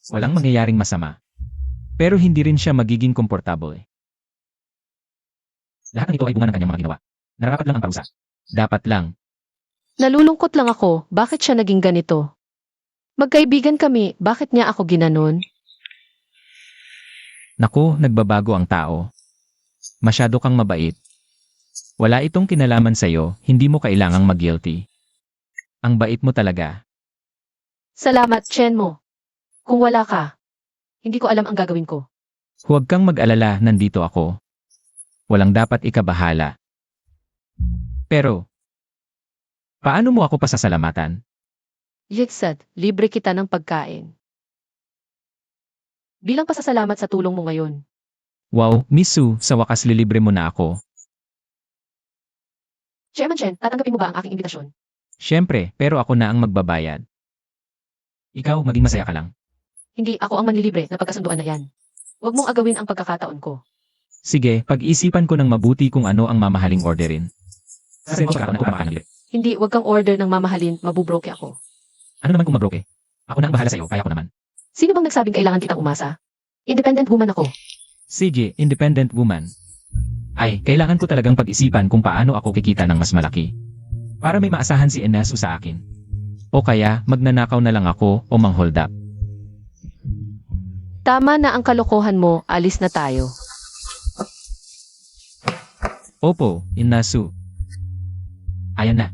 Walang mangyayaring masama. Pero hindi rin siya magiging komportable. Lahat ng ito ay bunga ng kanyang mga ginawa. Nararapat lang ang parusa. Dapat lang. Nalulungkot lang ako, bakit siya naging ganito? Magkaibigan kami, bakit niya ako ginanon? Naku, nagbabago ang tao. Masyado kang mabait. Wala itong kinalaman sa'yo, hindi mo kailangang mag-guilty. Ang bait mo talaga. Salamat, Chen mo. Kung wala ka, hindi ko alam ang gagawin ko. Huwag kang mag-alala, nandito ako. Walang dapat ikabahala. Pero, paano mo ako pasasalamatan? Yetsat, libre kita ng pagkain. Bilang pasasalamat sa tulong mo ngayon. Wow, Miss Su, sa wakas lilibre mo na ako. Chairman Chen, tatanggapin mo ba ang aking imbitasyon? Siyempre, pero ako na ang magbabayad. Ikaw, maging masaya ka lang. Hindi ako ang manlilibre na pagkasunduan na yan. Huwag mong agawin ang pagkakataon ko. Sige, pag-isipan ko ng mabuti kung ano ang mamahaling orderin. Sasabihin ko pagkakaroon ako ng libre. Hindi, huwag kang order ng mamahalin, mabubroke ako. Ano naman kung mabroke? Ako na ang bahala sa'yo, kaya ko naman. Sino bang nagsabing kailangan kitang umasa? Independent woman ako. Sige, independent woman. Ay, kailangan ko talagang pag-isipan kung paano ako kikita ng mas malaki. Para may maasahan si Enesu sa akin. O kaya, magnanakaw na lang ako o mang-hold up. Tama na ang kalokohan mo, alis na tayo. Opo, Inasu. Ayan na.